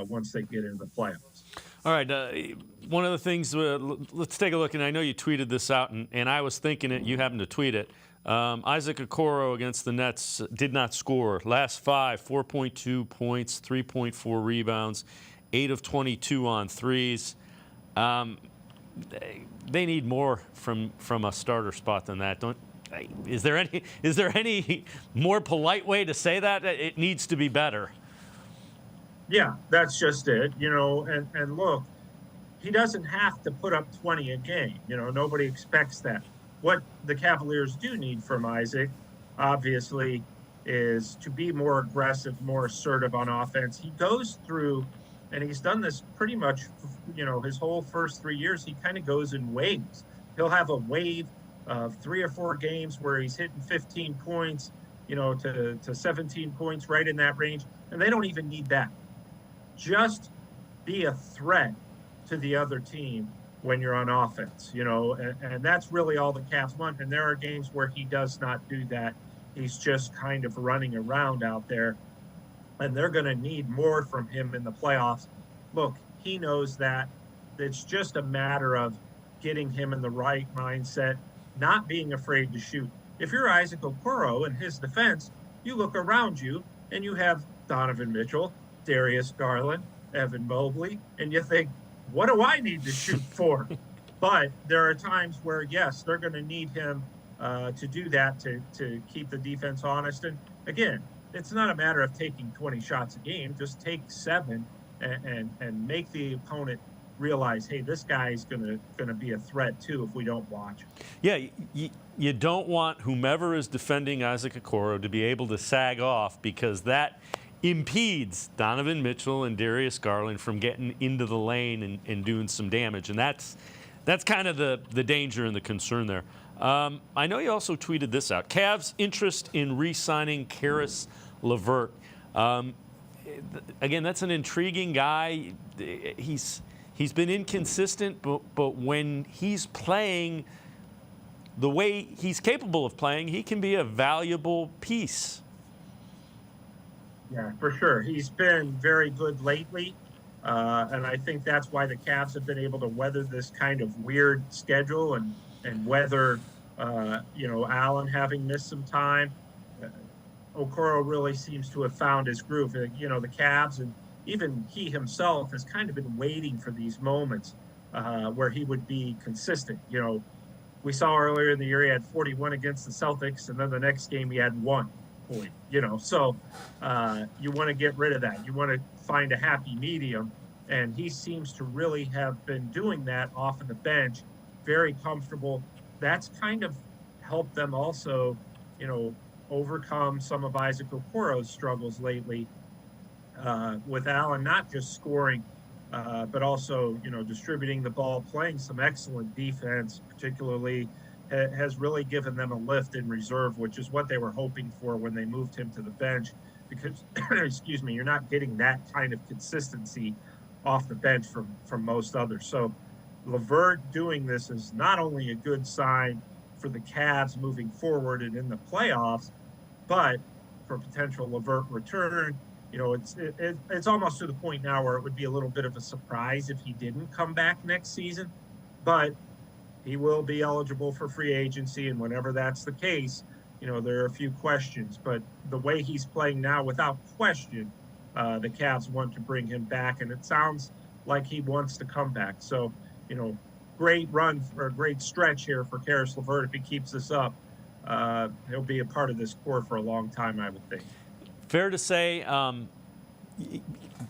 once they get into the playoffs. All right, one of the things, let's take a look, and I know you tweeted this out, and I was thinking it, you happened to tweet it. Isaac Okoro against the Nets did not score. Last 5, 4.2 points, 3.4 rebounds, 8 of 22 on threes. They need more from a starter spot than that. Is there any more polite way to say that? It needs to be better. Yeah, that's just it. And look, he doesn't have to put up 20 a game. Nobody expects that. What the Cavaliers do need from Isaac, obviously, is to be more aggressive, more assertive on offense. He goes through, and he's done this pretty much, his whole first 3 years, he kind of goes in waves. He'll have a wave of 3 or 4 games where he's hitting 15 points, to 17 points, right in that range. And they don't even need that. Just be a threat to the other team when you're on offense, and that's really all the Cavs want. And there are games where he does not do that. He's just kind of running around out there, and they're going to need more from him in the playoffs. Look, he knows that. It's just a matter of getting him in the right mindset, not being afraid to shoot. If you're Isaac Okoro in his defense, you look around you and you have Donovan Mitchell, Darius Garland, Evan Mobley, and you think, what do I need to shoot for? But there are times where, yes, they're going to need him to do that to keep the defense honest. And again, it's not a matter of taking 20 shots a game. Just take 7 and make the opponent realize, hey, this guy's going to be a threat too if we don't watch. Yeah, you don't want whomever is defending Isaac Okoro to be able to sag off, because that impedes Donovan Mitchell and Darius Garland from getting into the lane and doing some damage. And that's kind of the danger and the concern there. I know you also tweeted this out. Cavs' interest in re-signing Caris LeVert. Again, that's an intriguing guy. He's been inconsistent, but when he's playing the way he's capable of playing, he can be a valuable piece. Yeah, for sure. He's been very good lately, and I think that's why the Cavs have been able to weather this kind of weird schedule and weather, Allen having missed some time. Okoro really seems to have found his groove. The Cavs and even he himself has kind of been waiting for these moments where he would be consistent. We saw earlier in the year he had 41 against the Celtics, and then the next game he had 1 point. So you want to get rid of that. You want to find a happy medium, and he seems to really have been doing that off of the bench, very comfortable. That's kind of helped them also, overcome some of Isaac Okoro's struggles lately, with Allen not just scoring, but also, distributing the ball, playing some excellent defense, particularly has really given them a lift in reserve, which is what they were hoping for when they moved him to the bench, because, excuse me, you're not getting that kind of consistency off the bench from most others. So LeVert doing this is not only a good sign for the Cavs moving forward and in the playoffs, but for potential LeVert return. It's almost to the point now where it would be a little bit of a surprise if he didn't come back next season, but he will be eligible for free agency, and whenever that's the case, there are a few questions. But the way he's playing now, without question, the Cavs want to bring him back, and it sounds like he wants to come back. So, great run or a great stretch here for Caris LeVert. If he keeps this up, he'll be a part of this core for a long time, I would think. Fair to say,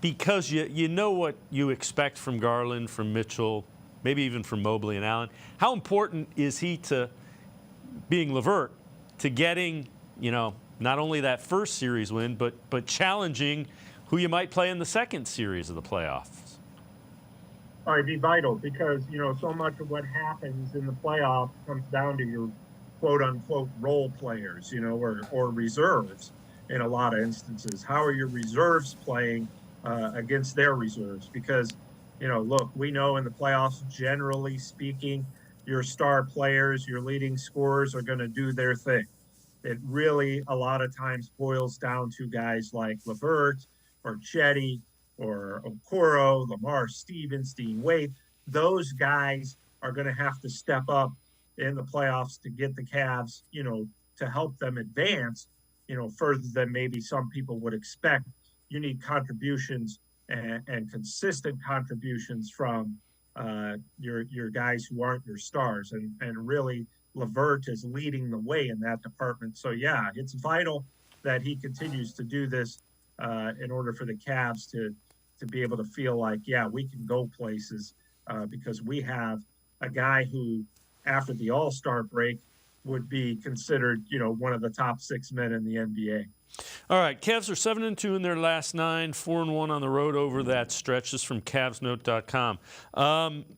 because you know what you expect from Garland, from Mitchell, maybe even from Mobley and Allen. How important is he to being LeVert to getting, not only that first series win, but challenging who you might play in the second series of the playoffs? It'd be vital because, so much of what happens in the playoffs comes down to your quote unquote role players, or reserves in a lot of instances. How are your reserves playing against their reserves? Because, look, we know in the playoffs, generally speaking, your star players, your leading scorers are going to do their thing. It really, a lot of times, boils down to guys like LeVert or Chetty or Okoro, Lamar Stevens, Dean Wade. Those guys are going to have to step up in the playoffs to get the Cavs, to help them advance, further than maybe some people would expect, you need contributions and consistent contributions from your guys who aren't your stars. And really, LeVert is leading the way in that department. So, yeah, it's vital that he continues to do this in order for the Cavs to be able to feel like, yeah, we can go places because we have a guy who, after the All-Star break, would be considered, one of the top 6 men in the NBA. All right, Cavs are 7-2 in their last 9, 4-1 on the road over that stretch. This is from CavsNote.com.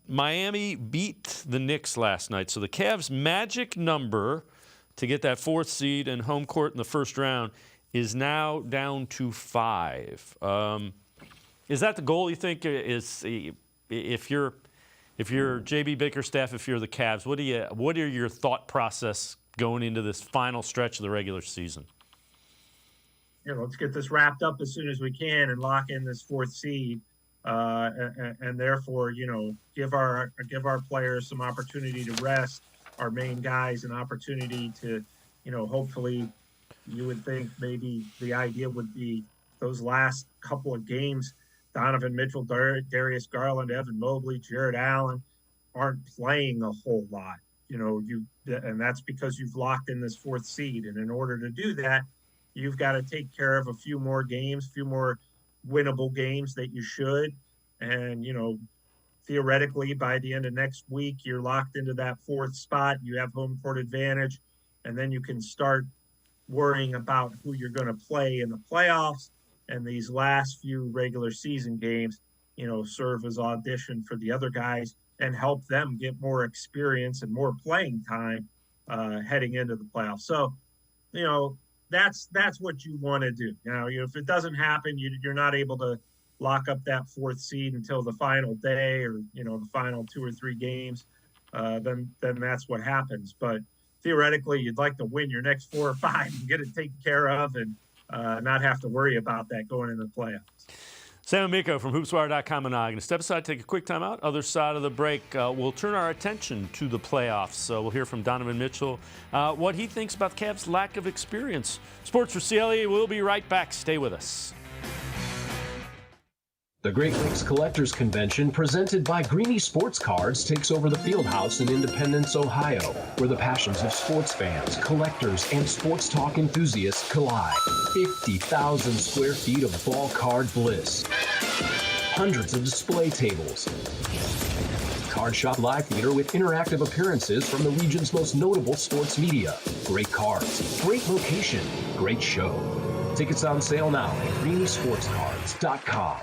Miami beat the Knicks last night, so the Cavs' magic number to get that 4th seed and home court in the first round is now down to 5. Is that the goal, you think? Is if you're JB Bickerstaff, if you're the Cavs, what are your thought process going into this final stretch of the regular season? Let's get this wrapped up as soon as we can and lock in this 4th seed, and therefore, give our players some opportunity to rest, our main guys an opportunity to, hopefully, you would think maybe the idea would be those last couple of games, Donovan Mitchell, Darius Garland, Evan Mobley, Jared Allen aren't playing a whole lot, and that's because you've locked in this 4th seed. And in order to do that, you've got to take care of a few more games, a few more winnable games that you should. And, theoretically, by the end of next week, you're locked into that 4th spot. You have home court advantage, and then you can start worrying about who you're going to play in the playoffs. And these last few regular season games, serve as audition for the other guys and help them get more experience and more playing time heading into the playoffs. So, that's what you want to do. Now, if it doesn't happen, you're not able to lock up that 4th seed until the final day or, the final 2 or 3 games, then that's what happens. But theoretically, you'd like to win your next 4 or 5 and get it taken care of and not have to worry about that going into the playoffs. Sam Amico from HoopsWire.com and I are going to step aside, take a quick timeout. Other side of the break, we'll turn our attention to the playoffs. We'll hear from Donovan Mitchell, what he thinks about the Cavs' lack of experience. Sports4CLE, we'll be right back. Stay with us. The Great Lakes Collectors Convention, presented by Greeny Sports Cards, takes over the Fieldhouse in Independence, Ohio, where the passions of sports fans, collectors, and sports talk enthusiasts collide. 50,000 square feet of ball card bliss. Hundreds of display tables. Card Shop Live Theater with interactive appearances from the region's most notable sports media. Great cards, great location, great show. Tickets on sale now at greenysportscards.com.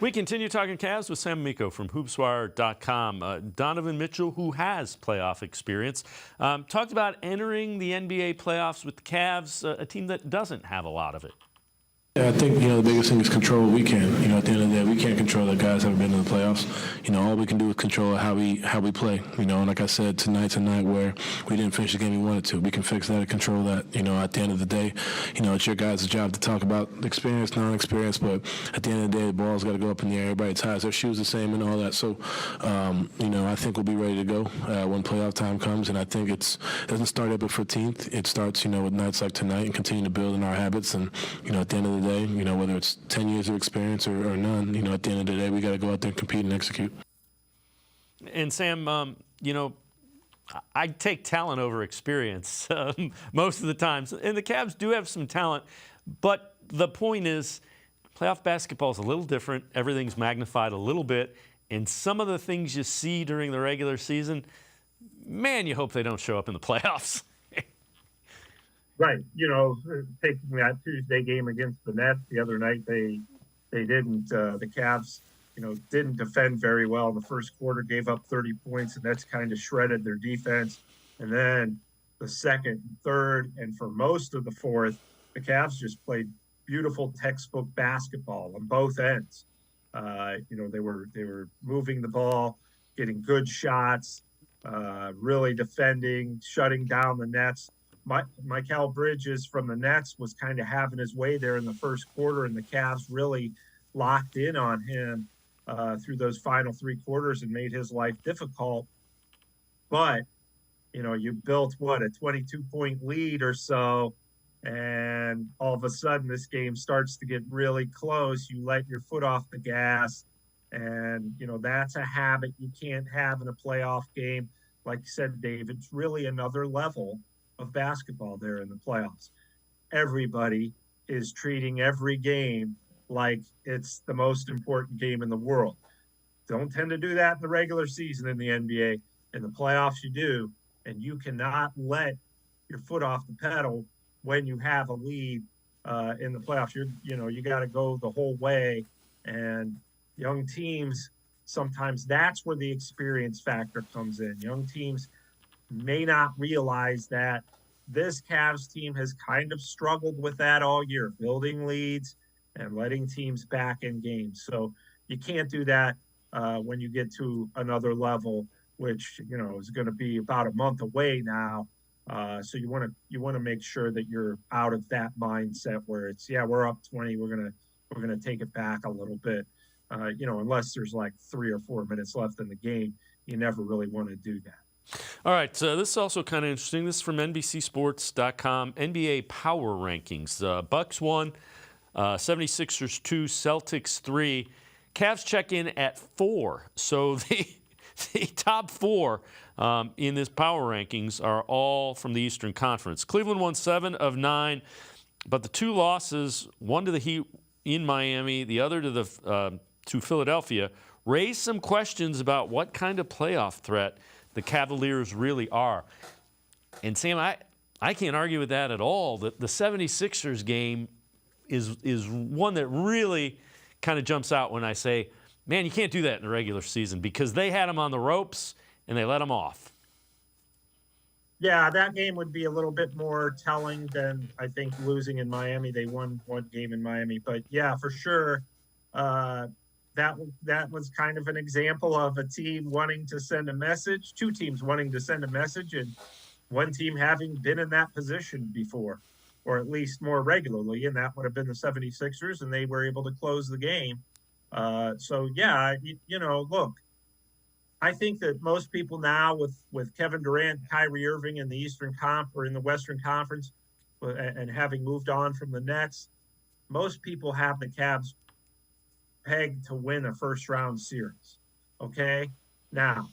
We continue talking Cavs with Sam Amico from HoopsWire.com. Donovan Mitchell, who has playoff experience, talked about entering the NBA playoffs with the Cavs, a team that doesn't have a lot of it. Yeah, I think, the biggest thing is control what we can. At the end of the day, we can't control that guys haven't been in the playoffs. All we can do is control how we play. And like I said, tonight's a night where we didn't finish the game we wanted to. We can fix that and control that. At the end of the day, it's your guys' job to talk about experience, non-experience, but at the end of the day, the ball's got to go up in the air. Everybody ties their shoes the same and all that. So, I think we'll be ready to go when playoff time comes. And I think it doesn't start April 14th. It starts, with nights like tonight and continue to build in our habits. And, at the end of the day, whether it's 10 years of experience or none, at the end of the day, we got to go out there and compete and execute. And Sam, I take talent over experience most of the times. And the Cavs do have some talent, but the point is playoff basketball is a little different. Everything's magnified a little bit. And some of the things you see during the regular season, man, you hope they don't show up in the playoffs. Right. Taking that Tuesday game against the Nets the other night, they didn't, the Cavs, didn't defend very well in the first quarter, gave up 30 points, and that's kind of shredded their defense. And then the second and third, and for most of the fourth, the Cavs just played beautiful textbook basketball on both ends. They were moving the ball, getting good shots, really defending, shutting down the Nets. Mikal Bridges from the Nets was kind of having his way there in the first quarter, and the Cavs really locked in on him through those final three quarters and made his life difficult. But, you built a 22-point lead or so, and all of a sudden this game starts to get really close. You let your foot off the gas, and, that's a habit you can't have in a playoff game. Like you said, Dave, it's really another level of basketball there in the playoffs. Everybody is treating every game like it's the most important game in the world. Don't tend to do that in the regular season in the NBA. In the playoffs, you do, and you cannot let your foot off the pedal when you have a lead in the playoffs. You got to go the whole way, and young teams, sometimes that's where the experience factor comes in. Young teams may not realize that this Cavs team has kind of struggled with that all year, building leads and letting teams back in games. So you can't do that when you get to another level, which, is going to be about a month away now. So you want to make sure that you're out of that mindset where it's, we're up 20, we're going to take it back a little bit. Unless there's like 3 or 4 minutes left in the game, you never really want to do that. All right, this is also kind of interesting. This is from NBCSports.com, NBA Power Rankings. Bucks 1, 76ers 2, Celtics 3. Cavs check in at 4. So the top 4 in this Power Rankings are all from the Eastern Conference. Cleveland won 7 of 9, but the 2 losses, one to the Heat in Miami, the other to Philadelphia, raised some questions about what kind of playoff threat the Cavaliers really are. And Sam, I can't argue with that at all. The 76ers game is one that really kind of jumps out when I say, man, you can't do that in the regular season, because they had them on the ropes and they let them off. Yeah, that game would be a little bit more telling than, I think, losing in Miami. They won one game in Miami. But, yeah, for sure, that was kind of an example of a team wanting to send a message, 2 teams wanting to send a message, and one team having been in that position before, or at least more regularly, and that would have been the 76ers, and they were able to close the game. Look, I think that most people now with Kevin Durant, Kyrie Irving in the Eastern or in the Western Conference, and having moved on from the Nets, most people have the Cavs pegged to win a first-round series. Okay? Now,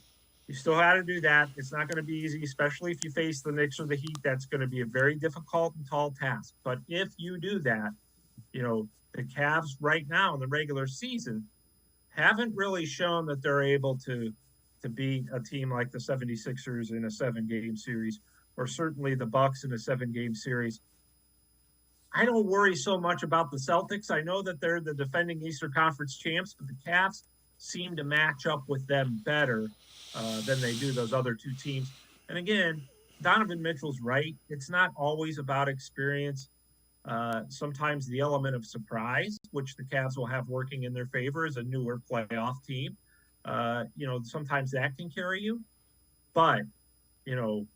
you still have to do that. It's not going to be easy, especially if you face the Knicks or the Heat. That's going to be a very difficult and tall task. But if you do that, the Cavs right now in the regular season haven't really shown that they're able to beat a team like the 76ers in a 7-game series, or certainly the Bucks in a 7-game series. I don't worry so much about the Celtics. I know that they're the defending Eastern Conference champs, but the Cavs seem to match up with them better than they do those other 2 teams. And again, Donovan Mitchell's right. It's not always about experience. Sometimes the element of surprise, which the Cavs will have working in their favor as a newer playoff team, sometimes that can carry you. But, you've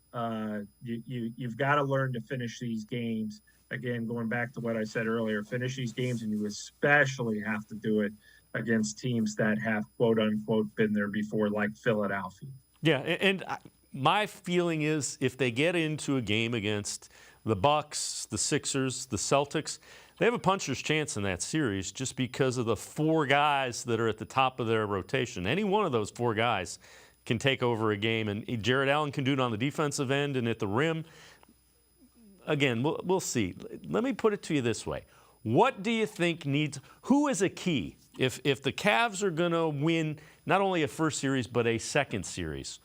got to learn to finish these games. Again, going back to what I said earlier, finish these games, and you especially have to do it against teams that have, quote unquote, been there before, like Philadelphia. Yeah, and my feeling is if they get into a game against the Bucks, the Sixers, the Celtics, they have a puncher's chance in that series just because of the 4 guys that are at the top of their rotation. Any one of those 4 guys can take over a game, and Jared Allen can do it on the defensive end and at the rim. Again, we'll see. Let me put it to you this way. What do you think who is a key? If the Cavs are going to win not only a first series but a second series,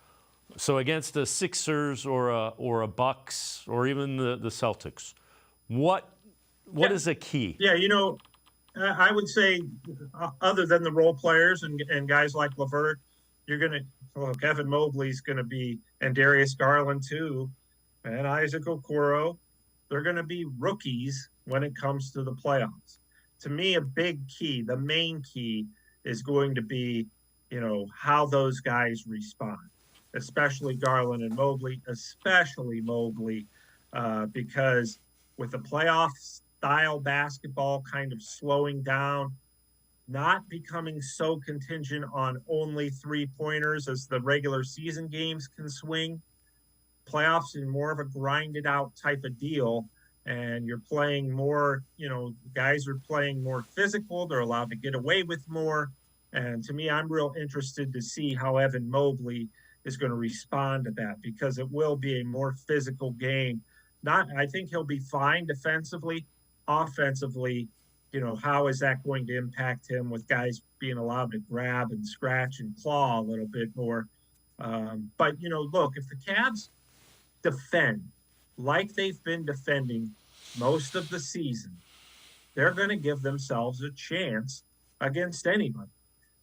so against the Sixers or a Bucks or even the Celtics, what is a key? Yeah, I would say other than the role players and guys like LeVert, Kevin Mobley's going to be, and Darius Garland too, and Isaac Okoro. They're going to be rookies when it comes to the playoffs. To me, a big key, the main key, is going to be, how those guys respond, especially Garland and Mobley, because with the playoff style basketball kind of slowing down, not becoming so contingent on only 3-pointers as the regular season games can swing. Playoffs is more of a grinded out type of deal, and you're playing more, guys are playing more physical. They're allowed to get away with more. And to me, I'm real interested to see how Evan Mobley is going to respond to that, because it will be a more physical game. I think he'll be fine defensively. Offensively, how is that going to impact him with guys being allowed to grab and scratch and claw a little bit more? But, look, if the Cavs defend like they've been defending most of the season, they're going to give themselves a chance against anybody,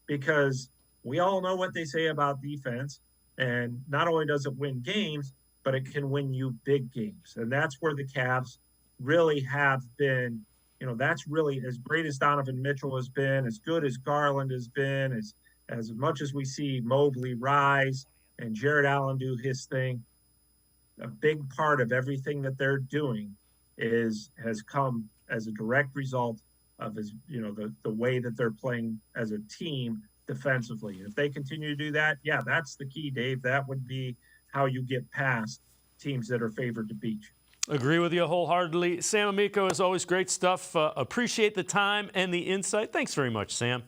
because we all know what they say about defense. And not only does it win games, but it can win you big games. And that's where the Cavs really have been. That's really, as great as Donovan Mitchell has been, as good as Garland has been, as much as we see Mobley rise and Jared Allen do his thing, a big part of everything that they're doing has come as a direct result of the way that they're playing as a team defensively. If they continue to do that, that's the key, Dave. That would be how you get past teams that are favored to beat you. Agree with you wholeheartedly. Sam Amico, as always, great stuff. Appreciate the time and the insight. Thanks very much, Sam.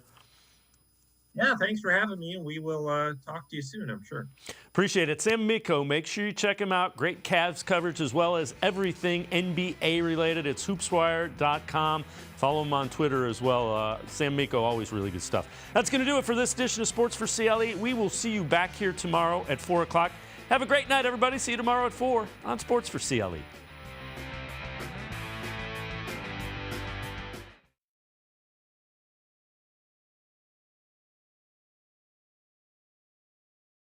Yeah, thanks for having me, and we will talk to you soon, I'm sure. Appreciate it. Sam Amico, make sure you check him out. Great Cavs coverage as well as everything NBA related. It's hoopswire.com. Follow him on Twitter as well. Sam Amico, always really good stuff. That's going to do it for this edition of Sports for CLE. We will see you back here tomorrow at 4 o'clock. Have a great night, everybody. See you tomorrow at 4 on Sports for CLE.